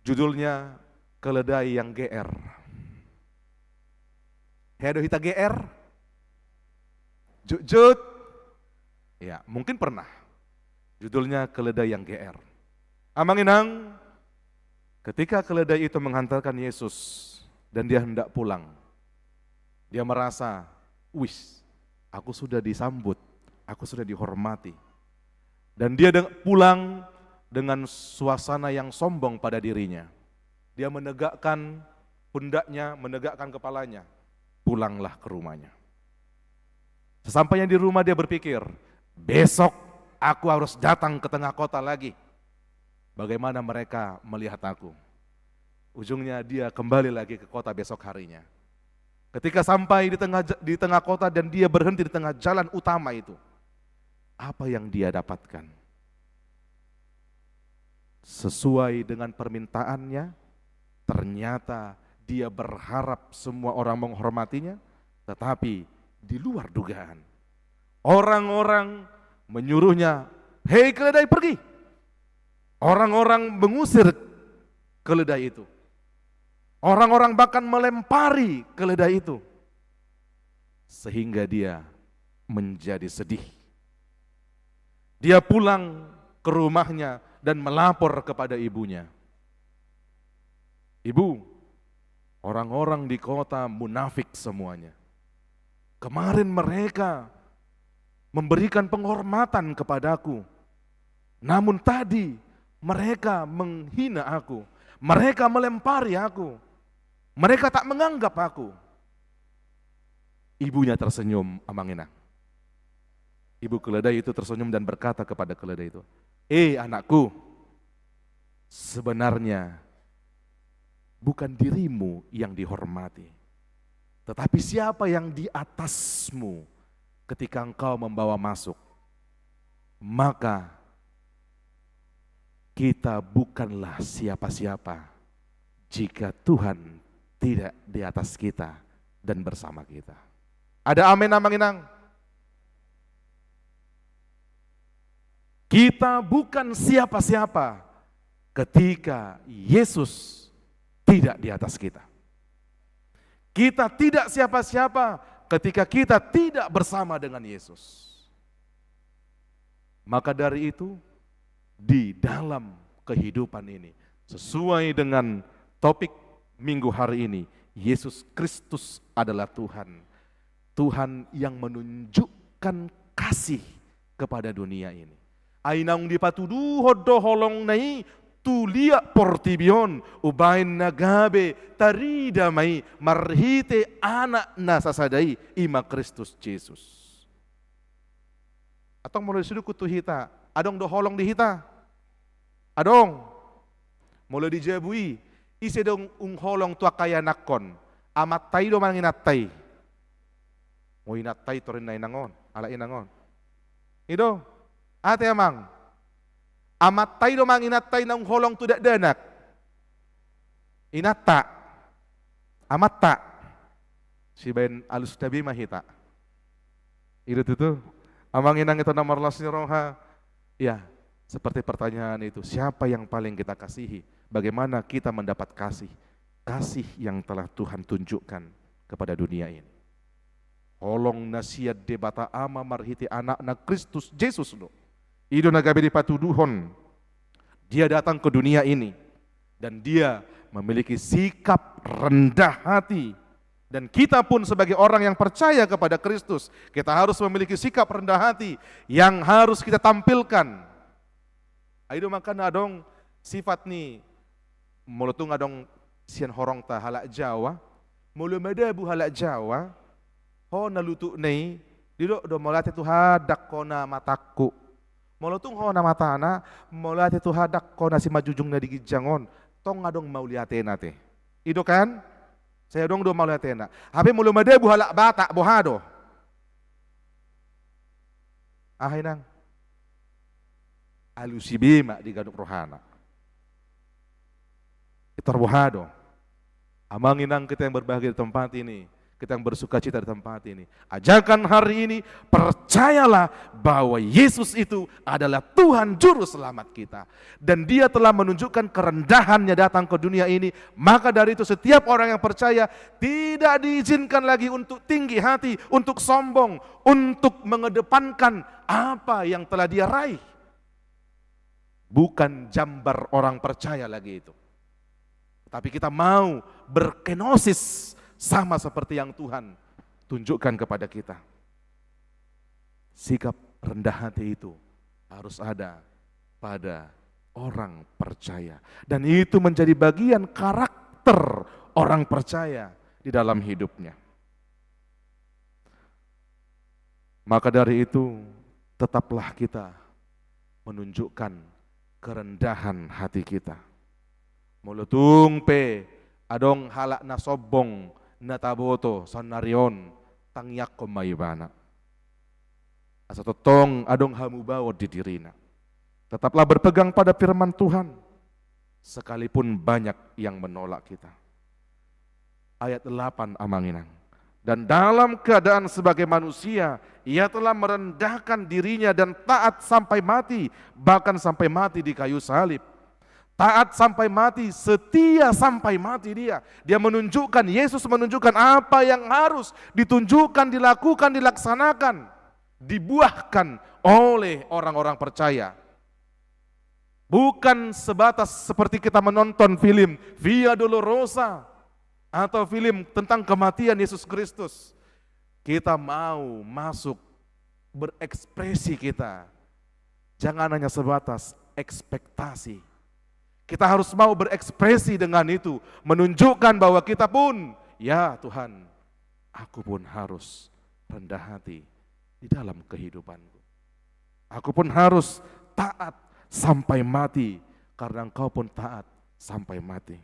Judulnya keledai yang GR. Hedo hita GR? Jujut? Ya, mungkin pernah. Judulnya keledai yang GR. Amang inang, ketika keledai itu menghantarkan Yesus dan dia hendak pulang, dia merasa, wis, aku sudah disambut, aku sudah dihormati. Dan dia pulang dengan suasana yang sombong pada dirinya. Dia menegakkan pundaknya, menegakkan kepalanya. Pulanglah ke rumahnya. Sesampainya di rumah dia berpikir, besok aku harus datang ke tengah kota lagi. Bagaimana mereka melihat aku? Ujungnya dia kembali lagi ke kota besok harinya. Ketika sampai di tengah kota dan dia berhenti di tengah jalan utama itu, apa yang dia dapatkan? Sesuai dengan permintaannya, ternyata dia berharap semua orang menghormatinya, tetapi di luar dugaan. Orang-orang menyuruhnya, hei keledai pergi. Orang-orang mengusir keledai itu. Orang-orang bahkan melempari keledai itu. Sehingga dia menjadi sedih. Dia pulang ke rumahnya dan melapor kepada ibunya. Ibu, orang-orang di kota munafik semuanya. Kemarin mereka memberikan penghormatan kepadaku. Namun tadi mereka menghina aku. Mereka melempari aku. Mereka tak menganggap aku. Ibunya tersenyum, Amang Inang. Ibu keledai itu tersenyum dan berkata kepada keledai itu, anakku, sebenarnya bukan dirimu yang dihormati, tetapi siapa yang di atasmu ketika engkau membawa masuk. Maka kita bukanlah siapa-siapa jika Tuhan tidak di atas kita dan bersama kita. Ada amin Amang Inang? Kita bukan siapa-siapa ketika Yesus tidak di atas kita. Kita tidak siapa-siapa ketika kita tidak bersama dengan Yesus. Maka dari itu, di dalam kehidupan ini, sesuai dengan topik minggu hari ini, Yesus Kristus adalah Tuhan. Tuhan yang menunjukkan kasih kepada dunia ini. Ainang dipatudu hodo holong nai tulia portibion ubain nagabe tarida mai marhite anak nasasadai ima Kristus Yesus. Atong mulai sudu kutu hita, adong do holong di hita. Adong mulai dijabui isi dong holong tua kaya nakon amat tai do manginat tai. Mo inat tai torin na inangon, ala inangon. Ido ate amang, Amatay do manginatay ng holong tudak danak. Inata. Amata. Si Ben alus tabi mahita. Itu tuh. Amang inang itu nomor las ni roha. Ya, seperti pertanyaan itu. Siapa yang paling kita kasihi? Bagaimana kita mendapat kasih? Kasih yang telah Tuhan tunjukkan kepada dunia ini. Holong nasiat debata ama marhiti anak na Kristus Yesus lo. Ido nagabe di patuduhon. Dia datang ke dunia ini dan dia memiliki sikap rendah hati. Dan kita pun sebagai orang yang percaya kepada Kristus, kita harus memiliki sikap rendah hati yang harus kita tampilkan. Aido makan adong sifat ni mulutung adong sian horong ta halak Jawa, mulu madabu halak Jawa, ho nalutu nei, dilo do molate tu hadak kona mataku. Mulutung ho na matana, molate tu hadak kona si majujung na digijangon, tong adong mauliate nate. Ido kan? Saya dong do mauliate na. Habe mulu madabu halak bata bohado. Ahay nang. Alusibima di gaduk rohana. Terbohado. Amanginang kita yang berbahagia di tempat ini, kita yang bersuka cita di tempat ini. Ajarkan hari ini, percayalah bahwa Yesus itu adalah Tuhan Juru Selamat kita. Dan Dia telah menunjukkan kerendahannya datang ke dunia ini. Maka dari itu setiap orang yang percaya tidak diizinkan lagi untuk tinggi hati, untuk sombong, untuk mengedepankan apa yang telah dia raih. Bukan jambar orang percaya lagi itu. Tapi kita mau berkenosis sama seperti yang Tuhan tunjukkan kepada kita. Sikap rendah hati itu harus ada pada orang percaya. Dan itu menjadi bagian karakter orang percaya di dalam hidupnya. Maka dari itu tetaplah kita menunjukkan kerendahan hati kita. Mulutung pe adong halak na sobong na taboto sanarion tangyak komaybana. Asa totong adong hamubawo di dirina. Tetaplah berpegang pada firman Tuhan sekalipun banyak yang menolak kita. Ayat 8 amanginang. Dan dalam keadaan sebagai manusia, ia telah merendahkan dirinya dan taat sampai mati, bahkan sampai mati di kayu salib. Taat sampai mati, setia sampai mati dia. Dia menunjukkan, Yesus menunjukkan apa yang harus ditunjukkan, dilakukan, dilaksanakan, dibuahkan oleh orang-orang percaya. Bukan sebatas seperti kita menonton film Via Dolorosa atau film tentang kematian Yesus Kristus. Kita mau masuk berekspresi kita. Jangan hanya sebatas ekspektasi. Kita harus mau berekspresi dengan itu, menunjukkan bahwa kita pun, ya Tuhan, aku pun harus rendah hati di dalam kehidupanku. Aku pun harus taat sampai mati, karena Engkau pun taat sampai mati.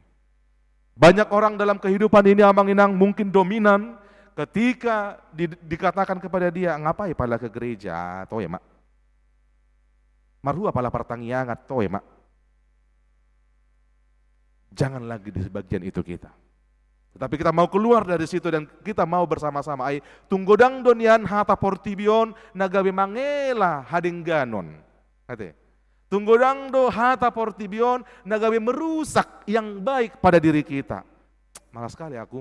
Banyak orang dalam kehidupan ini amanginang mungkin dominan ketika dikatakan kepada dia, ngapai pala ke gereja, toh ya mak. Marhua pala pertanggiangat, toh ya mak. Jangan lagi di bagian itu kita. Tetapi kita mau keluar dari situ dan kita mau bersama-sama. Tunggodang donian hata portibion nagabe mangela hadingganon. Tunggodang do hata portibion nagabe merusak yang baik pada diri kita. Malas sekali aku.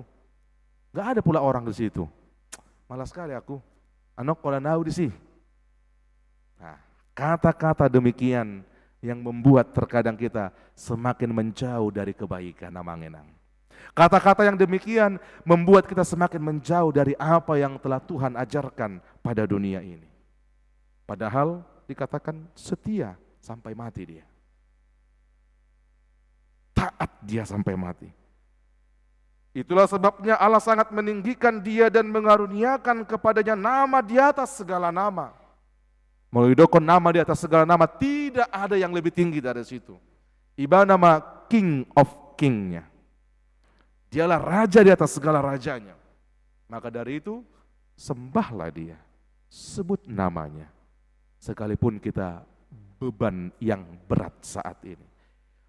Gak ada pula orang di situ. Malas sekali aku. Anok kolanau di sih. Nah, kata-kata demikian yang membuat terkadang kita semakin menjauh dari kebaikan amangenang. Kata-kata yang demikian membuat kita semakin menjauh dari apa yang telah Tuhan ajarkan pada dunia ini. Padahal dikatakan setia sampai mati dia. Taat dia sampai mati. Itulah sebabnya Allah sangat meninggikan dia dan mengaruniakan kepadanya nama di atas segala nama. Meridokon nama di atas segala nama, tidak ada yang lebih tinggi dari situ. Ibarat nama King of King-nya. Dialah raja di atas segala rajanya. Maka dari itu, sembahlah dia. Sebut namanya. Sekalipun kita beban yang berat saat ini.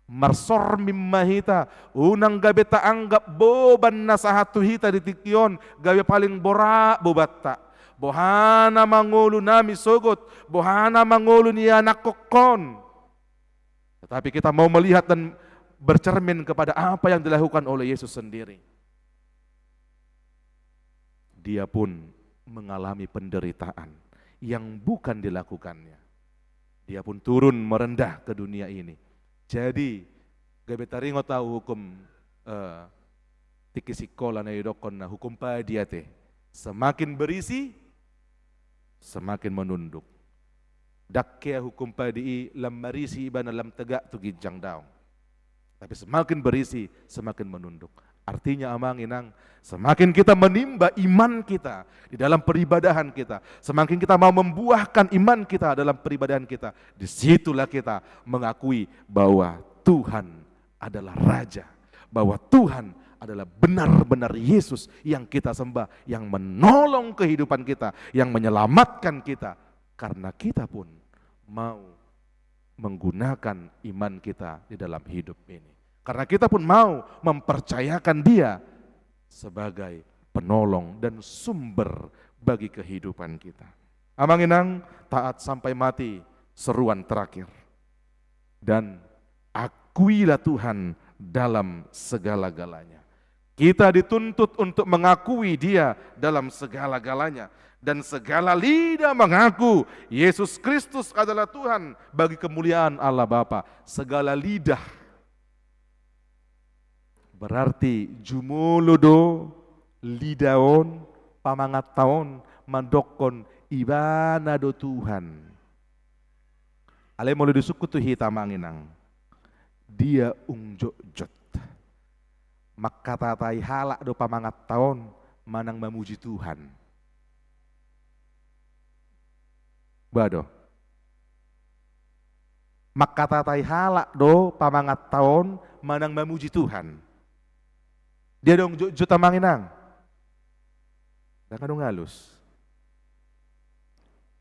Marsor mimmahita, unang gabi ta anggap beban na sa hatu hita di tikyon, gabi paling borak bobatta. Bohana mangulo nami sogot, bohana mangulo ni anak kokon. Tetapi kita mau melihat dan bercermin kepada apa yang dilakukan oleh Yesus sendiri. Dia pun mengalami penderitaan yang bukan dilakukannya. Dia pun turun merendah ke dunia ini. Jadi, gabe taringo tahu hukum tikisikola na idokon na hukum padiate. Semakin berisi, semakin menunduk. Dakya hukum padi lam marisi iban lam tegak tu gijang daong. Tapi semakin berisi, semakin menunduk. Artinya amang inang, semakin kita menimba iman kita di dalam peribadahan kita, semakin kita mau membuahkan iman kita dalam peribadahan kita, disitulah kita mengakui bahwa Tuhan adalah Raja, bahwa Tuhan adalah benar-benar Yesus yang kita sembah, yang menolong kehidupan kita, yang menyelamatkan kita, karena kita pun mau menggunakan iman kita di dalam hidup ini. Karena kita pun mau mempercayakan Dia sebagai penolong dan sumber bagi kehidupan kita. Amang inang, taat sampai mati, seruan terakhir. Dan akuilah Tuhan dalam segala-galanya. Kita dituntut untuk mengakui Dia dalam segala-galanya. Dan segala lidah mengaku Yesus Kristus adalah Tuhan bagi kemuliaan Allah Bapa. Segala lidah berarti jumuludo lidaon pamangat taon mandokon ibana do Tuhan. Ale mulai disuku tu hitamanginang. Dia ungjot-jot. Makatatai halak do pamangat taon manang memuji Tuhan. Bado. Makatatai halak do pamangat taon manang memuji Tuhan. Dia dong juta manginang. Dah kadung halus.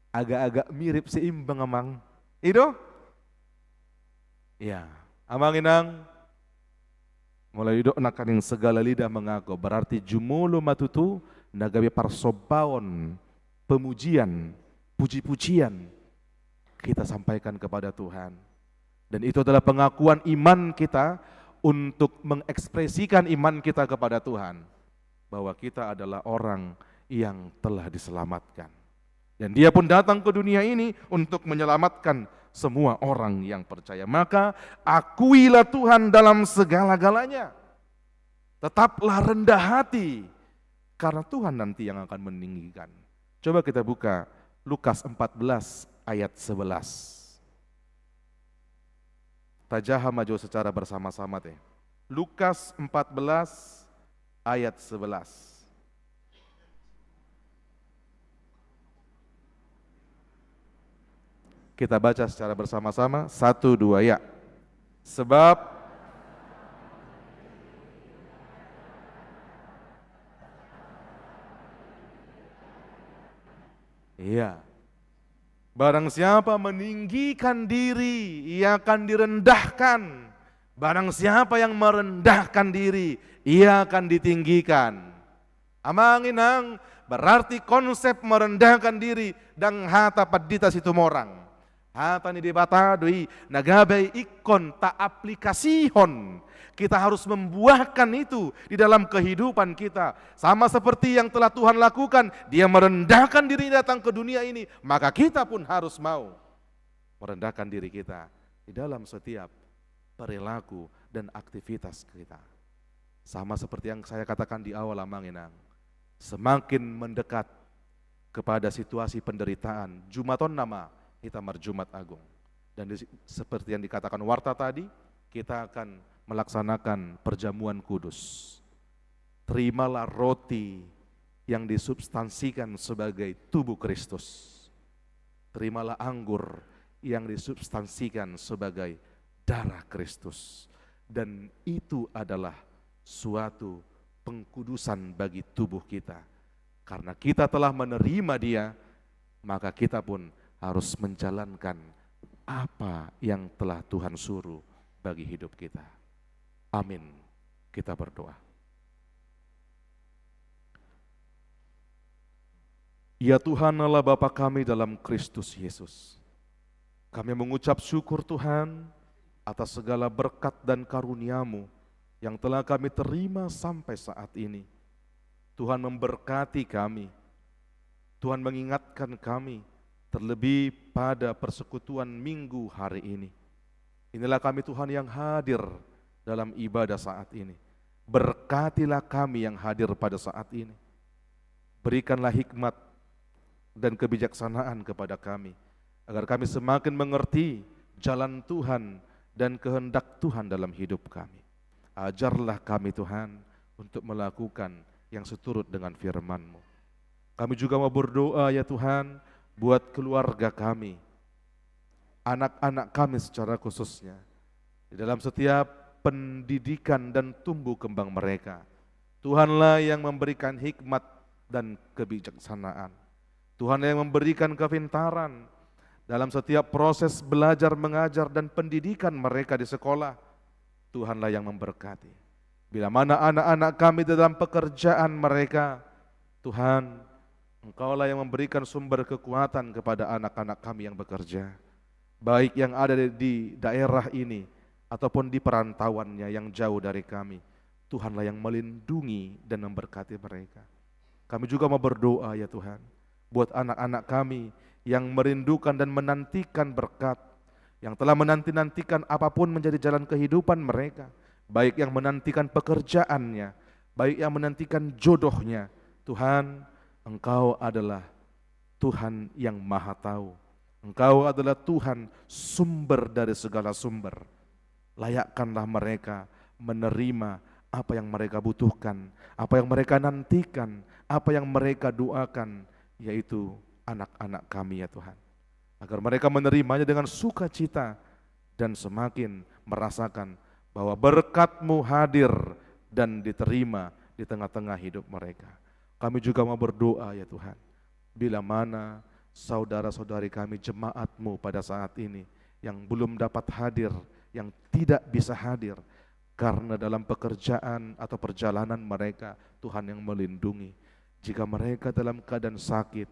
Agak-agak mirip seimbang amang. Itu? Ya, amang inang mulai dok nakaning segala lidah mengaku, berarti jumulu matutu nagabi parsobaon pemujian, puji-pujian kita sampaikan kepada Tuhan. Dan itu adalah pengakuan iman kita untuk mengekspresikan iman kita kepada Tuhan, bahwa kita adalah orang yang telah diselamatkan. Dan Dia pun datang ke dunia ini untuk menyelamatkan semua orang yang percaya. Maka akuilah Tuhan dalam segala-galanya. Tetaplah rendah hati, karena Tuhan nanti yang akan meninggikan. Coba kita buka Lukas 14 ayat 11. Tajaha maju secara bersama-sama teh. Lukas 14 ayat 11. Kita baca secara bersama-sama, 1, 2 ya. Sebab iya. Barang siapa meninggikan diri, ia akan direndahkan. Barang siapa yang merendahkan diri, ia akan ditinggikan. Amanginang, berarti konsep merendahkan diri dan hata padita situ morang. Hata ni dibatadui, nagabay ikon ta aplikasihon. Kita harus membuahkan itu di dalam kehidupan kita. Sama seperti yang telah Tuhan lakukan, Dia merendahkan diri datang ke dunia ini, maka kita pun harus mau merendahkan diri kita di dalam setiap perilaku dan aktivitas kita. Sama seperti yang saya katakan di awal amanginang, semakin mendekat kepada situasi penderitaan, Jumaton nama kita Jumat Agung. Dan seperti yang dikatakan Warta tadi, kita akan melaksanakan perjamuan kudus. Terimalah roti yang disubstansikan sebagai tubuh Kristus. Terimalah anggur yang disubstansikan sebagai darah Kristus. Dan itu adalah suatu pengkudusan bagi tubuh kita. Karena kita telah menerima Dia, maka kita pun harus menjalankan apa yang telah Tuhan suruh bagi hidup kita. Amin. Kita berdoa. Ya Tuhan Allah Bapa kami dalam Kristus Yesus. Kami mengucap syukur Tuhan atas segala berkat dan karunia-Mu yang telah kami terima sampai saat ini. Tuhan memberkati kami, Tuhan mengingatkan kami, terlebih pada persekutuan minggu hari ini. Inilah kami Tuhan yang hadir dalam ibadah saat ini. Berkatilah kami yang hadir pada saat ini. Berikanlah hikmat dan kebijaksanaan kepada kami, agar kami semakin mengerti jalan Tuhan dan kehendak Tuhan dalam hidup kami. Ajarlah kami Tuhan untuk melakukan yang seturut dengan firman-Mu. Kami juga mau berdoa ya Tuhan buat keluarga kami, anak-anak kami secara khususnya, di dalam setiap pendidikan dan tumbuh kembang mereka. Tuhanlah yang memberikan hikmat dan kebijaksanaan. Tuhan yang memberikan kepintaran dalam setiap proses belajar, mengajar, dan pendidikan mereka di sekolah. Tuhanlah yang memberkati. Bila mana anak-anak kami dalam pekerjaan mereka, Tuhan, Engkaulah yang memberikan sumber kekuatan kepada anak-anak kami yang bekerja, baik yang ada di daerah ini ataupun di perantauannya yang jauh dari kami. Tuhanlah yang melindungi dan memberkati mereka. Kami juga mau berdoa ya Tuhan, buat anak-anak kami yang merindukan dan menantikan berkat, yang telah menanti-nantikan apapun menjadi jalan kehidupan mereka, baik yang menantikan pekerjaannya, baik yang menantikan jodohnya. Tuhan, Engkau adalah Tuhan yang Maha Tahu. Engkau adalah Tuhan sumber dari segala sumber. Layakkanlah mereka menerima apa yang mereka butuhkan, apa yang mereka nantikan, apa yang mereka doakan, yaitu anak-anak kami ya Tuhan. Agar mereka menerimanya dengan sukacita dan semakin merasakan bahwa berkat-Mu hadir dan diterima di tengah-tengah hidup mereka. Kami juga mau berdoa ya Tuhan, bila mana saudara-saudari kami jemaat-Mu pada saat ini yang belum dapat hadir, yang tidak bisa hadir karena dalam pekerjaan atau perjalanan mereka, Tuhan yang melindungi. Jika mereka dalam keadaan sakit,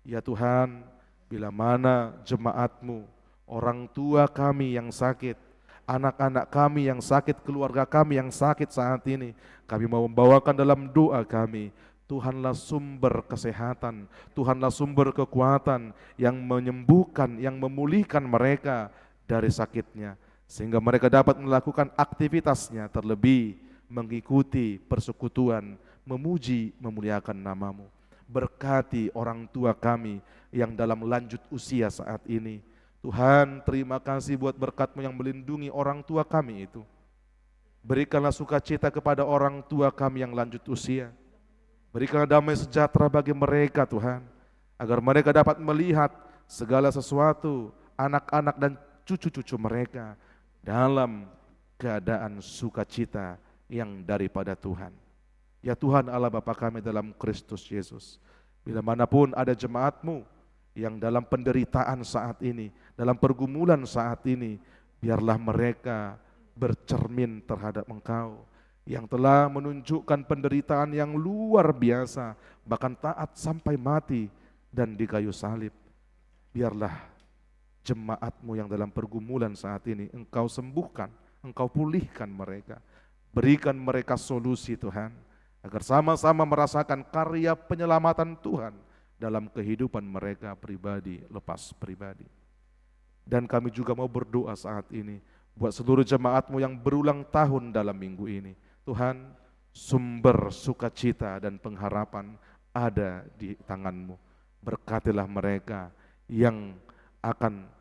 ya Tuhan, bila mana jemaat-Mu, orang tua kami yang sakit, anak-anak kami yang sakit, keluarga kami yang sakit saat ini, kami mau membawakan dalam doa kami, Tuhanlah sumber kesehatan, Tuhanlah sumber kekuatan yang menyembuhkan, yang memulihkan mereka dari sakitnya, sehingga mereka dapat melakukan aktivitasnya, terlebih mengikuti persekutuan, memuji, memuliakan nama-Mu. Berkati orang tua kami yang dalam lanjut usia saat ini. Tuhan, terima kasih buat berkat-Mu yang melindungi orang tua kami itu. Berikanlah sukacita kepada orang tua kami yang lanjut usia. Berikanlah damai sejahtera bagi mereka Tuhan, agar mereka dapat melihat segala sesuatu, anak-anak dan cucu-cucu mereka dalam keadaan sukacita yang daripada Tuhan. Ya Tuhan Allah Bapa kami dalam Kristus Yesus, bila manapun ada jemaat-Mu yang dalam penderitaan saat ini, dalam pergumulan saat ini, biarlah mereka bercermin terhadap Engkau yang telah menunjukkan penderitaan yang luar biasa, bahkan taat sampai mati dan di kayu salib. Biarlah jemaat-Mu yang dalam pergumulan saat ini Engkau sembuhkan, Engkau pulihkan mereka, berikan mereka solusi Tuhan, agar sama-sama merasakan karya penyelamatan Tuhan dalam kehidupan mereka pribadi lepas pribadi. Dan kami juga mau berdoa saat ini buat seluruh jemaat-Mu yang berulang tahun dalam minggu ini. Tuhan, sumber sukacita dan pengharapan ada di tangan-Mu. Berkatilah mereka yang akan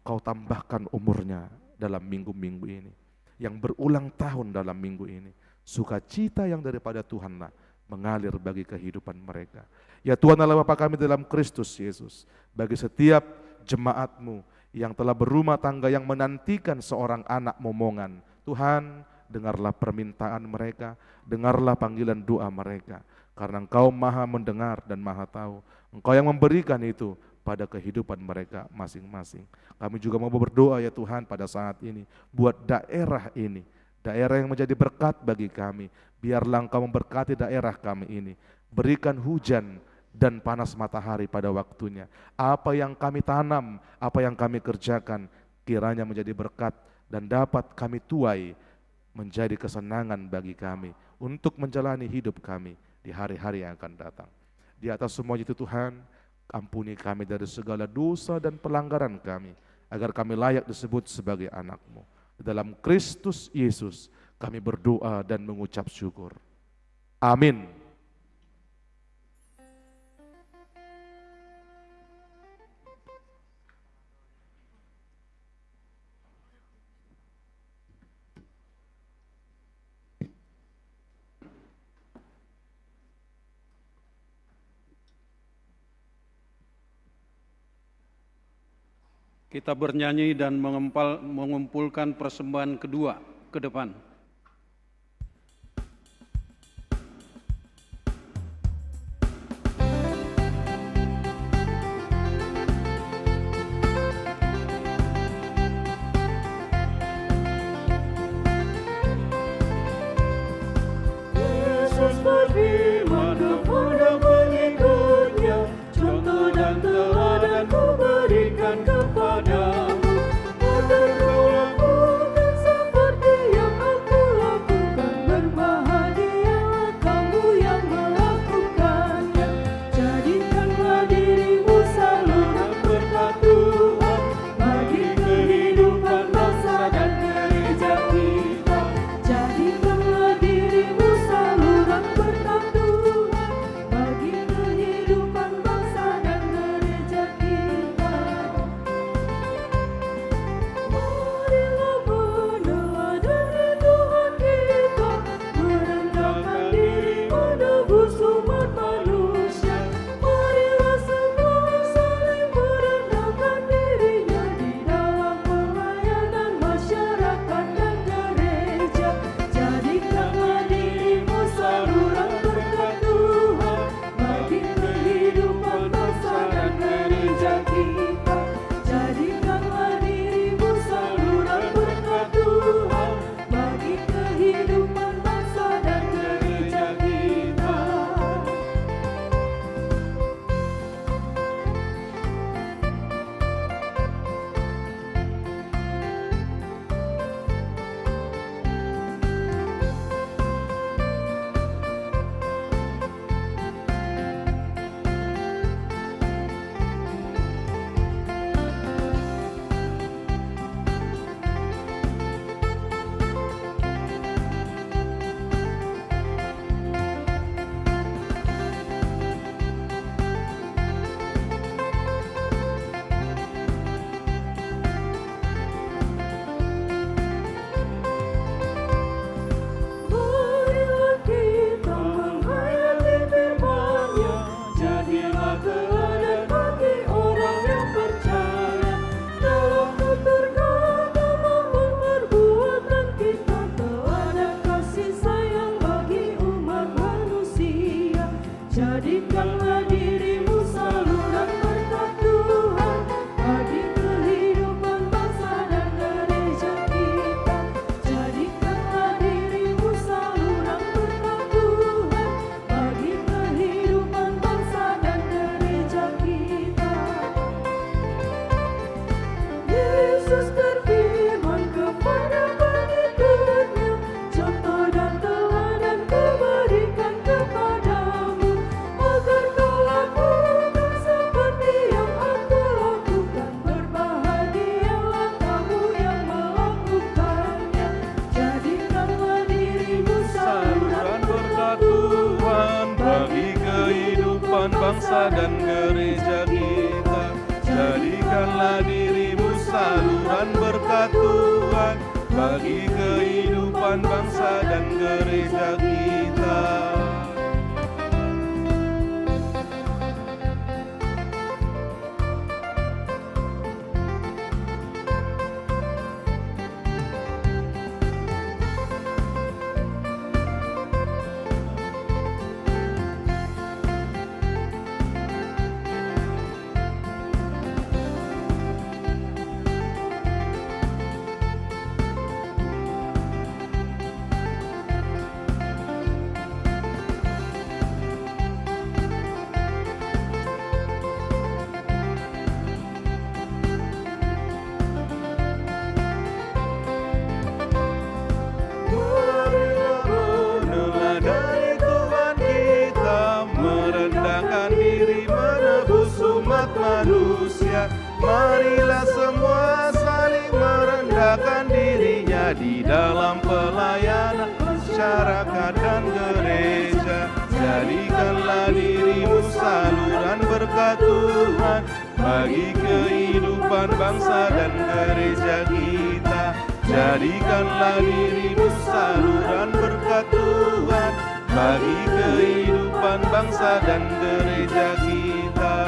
Kau tambahkan umurnya dalam minggu-minggu ini, yang berulang tahun dalam minggu ini. Sukacita yang daripada Tuhanlah mengalir bagi kehidupan mereka. Ya Tuhan Allah Bapa kami dalam Kristus Yesus, bagi setiap jemaat-Mu yang telah berumah tangga yang menantikan seorang anak momongan, Tuhan, dengarlah permintaan mereka, dengarlah panggilan doa mereka, karena Engkau Maha mendengar dan Maha tahu. Engkau yang memberikan itu, pada kehidupan mereka masing-masing. Kami juga mau berdoa ya Tuhan pada saat ini buat daerah ini, daerah yang menjadi berkat bagi kami. Biarlah Engkau memberkati daerah kami ini. Berikan hujan dan panas matahari pada waktunya. Apa yang kami tanam, apa yang kami kerjakan, kiranya menjadi berkat dan dapat kami tuai menjadi kesenangan bagi kami untuk menjalani hidup kami di hari-hari yang akan datang. Di atas semua itu Tuhan, ampuni kami dari segala dosa dan pelanggaran kami, agar kami layak disebut sebagai anak-Mu. Dalam Kristus Yesus kami berdoa dan mengucap syukur. Amin. Kita bernyanyi dan mengumpulkan persembahan kedua ke depan. Yesus berfirman kepada pengikutnya, contoh dan teladan ku berikan kepadamu, agar kau lakukan seperti yang aku lakukan. Berbahagialah kamu yang melakukannya. Jadikanlah dirimu saluran berkat Tuhan bagi kehidupan bangsa dan gereja kita. Jadikanlah dirimu saluran berkat Tuhan bagi kehidupan bangsa dan gereja kita. Marilah meneladani Tuhan kita, merendahkan diri menebus umat manusia. Marilah semua saling merendahkan dirinya di dalam pelayanan masyarakat dan gereja. Jadikanlah dirimu saluran berkat Tuhan bagi kehidupan bangsa dan gereja kita. Jadikanlah dirimu saluran berkat Tuhan bagi kehidupan bangsa dan gereja kita. Marilah kita menghayati firman-Nya, jadilah teladan bagi orang yang percaya. Dalam tutur kata maupun perbuatan kita teladan kasih sayang bagi umat manusia. Jadikanlah dirimu saluran berkat Tuhan bagi kehidupan bangsa dan gereja kita. Jadikanlah dirimu saluran berkat Tuhan bagi kehidupan bangsa dan gereja kita. Yesus berfirman kepada pengikutnya, contoh dan teladan ku berikan kepadamu, agar kau lakukan seperti yang aku lakukan. Berbahagialah kamu yang melakukannya. Jadikanlah dirimu saluran berkat Tuhan bagi kehidupan bangsa dan gereja kita. Jadikanlah dirimu saluran berkat Tuhan bagi kehidupan bangsa dan gereja kita. meladani Tuhan kita, merendahkan diri menebus umat manusia. Marilah semua saling merendahkan dirinya di dalam pelayanan masyarakat dan gereja. Jadikanlah dirimu saluran berkat Tuhan bagi kehidupan bangsa dan gereja kita. Jadikanlah dirimu saluran berkat Tuhan bagi kehidupan bangsa dan gereja kita.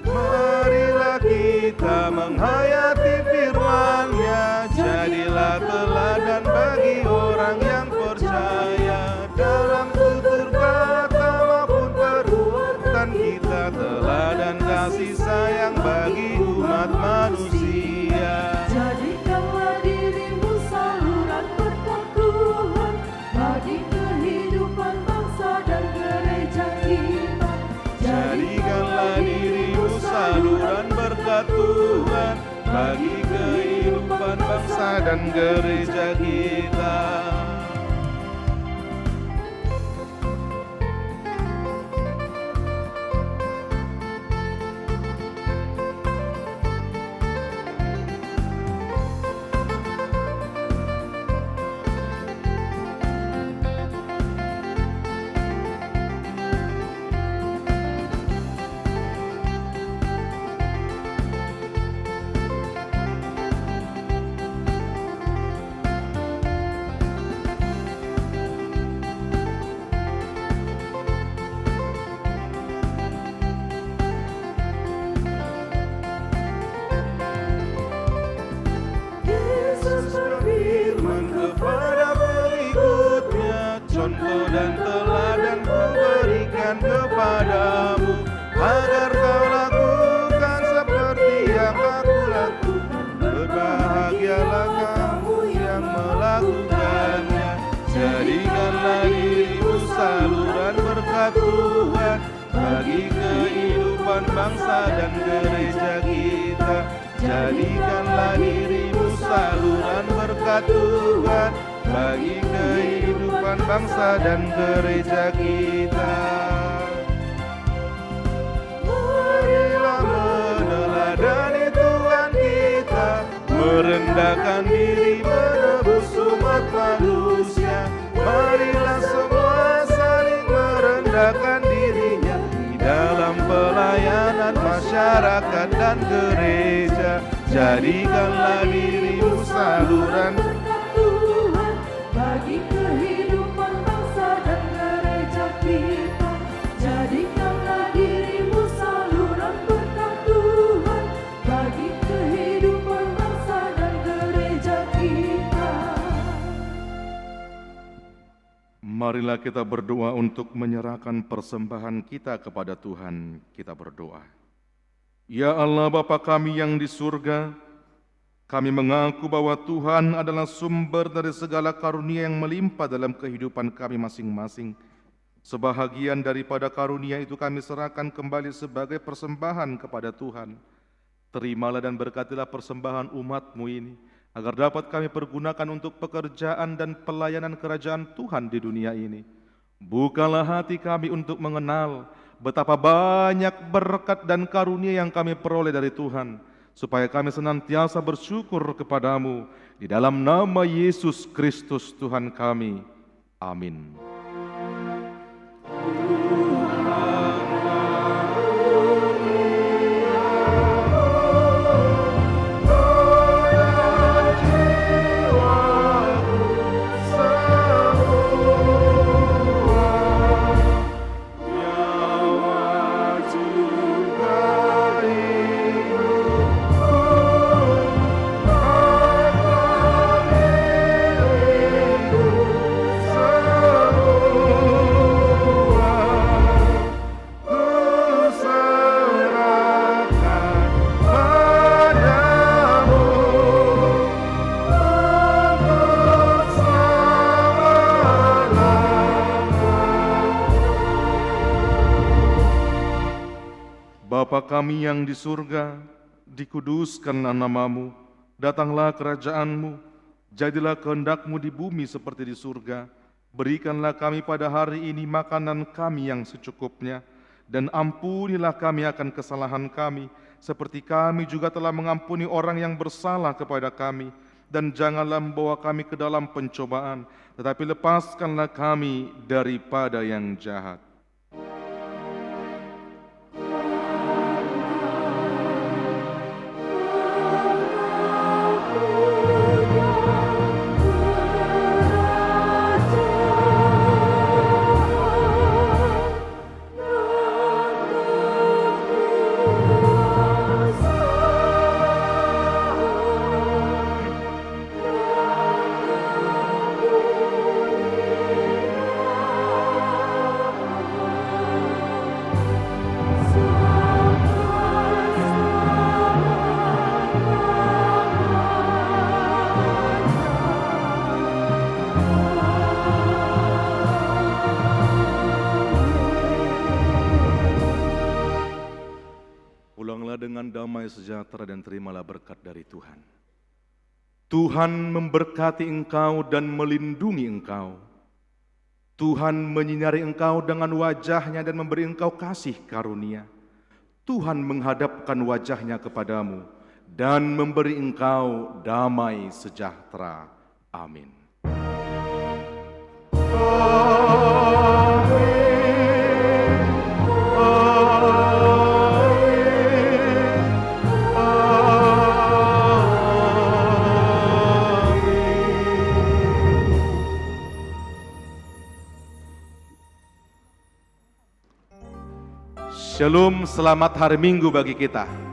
Marilah kita menghayati firman-Nya, jadilah teladan bagi orang yang percaya. Dalam tutur kata maupun perbuatan kita, teladan kasih sayang bagi umat manusia. Jadikanlah dirimu saluran berkat Tuhan bagi kehidupan bangsa dan gereja kita. Jadikanlah dirimu saluran berkat Tuhan bagi kehidupan bangsa dan gereja kita. Yesus berfirman Kepada pengikutnya, contoh dan teladan ku berikan kepadamu, agar kau lakukan seperti yang aku lakukan. Berbahagialah kamu yang melakukannya. Jadikanlah dirimu saluran berkat Tuhan bagi kehidupan bangsa dan gereja kita. Jadikanlah dirimu saluran berkat Tuhan bagi kehidupan bangsa dan gereja kita. Marilah meneladani Tuhan kita, merendahkan diri menebus umat manusia. Marilah semua saling merendahkan dirinya di dalam pelayanan masyarakat dan gereja. Jadikanlah dirimu saluran berkat Tuhan bagi kehidupan bangsa dan gereja kita. Jadikanlah dirimu saluran berkat Tuhan bagi kehidupan bangsa dan gereja kita. Marilah kita berdoa untuk menyerahkan persembahan kita kepada Tuhan. Kita berdoa. Ya Allah Bapa kami yang di surga, kami mengaku bahwa Tuhan adalah sumber dari segala karunia yang melimpah dalam kehidupan kami masing-masing. Sebahagian daripada karunia itu kami serahkan kembali sebagai persembahan kepada Tuhan. Terimalah dan berkatilah persembahan umat-Mu ini, agar dapat kami pergunakan untuk pekerjaan dan pelayanan kerajaan Tuhan di dunia ini. Bukalah hati kami untuk mengenal betapa banyak berkat dan karunia yang kami peroleh dari Tuhan, supaya kami senantiasa bersyukur kepadamu. Di dalam nama Yesus Kristus Tuhan kami. Amin. Bapa kami yang di surga, dikuduskanlah namamu, datanglah kerajaan-Mu, Jadilah kehendak-Mu di bumi seperti di surga. Berikanlah kami pada hari ini makanan kami yang secukupnya, dan ampunilah kami akan kesalahan kami, seperti kami juga telah mengampuni orang yang bersalah kepada kami. Dan janganlah membawa kami ke dalam pencobaan, tetapi lepaskanlah kami daripada yang jahat. Pulanglah dengan damai sejahtera dan terimalah berkat dari Tuhan. Tuhan memberkati engkau dan melindungi engkau. Tuhan menyinari engkau dengan wajah-Nya dan memberi engkau kasih karunia. Tuhan menghadapkan wajah-Nya kepadamu dan memberi engkau damai sejahtera. Amin. Shalom, selamat hari Minggu bagi kita.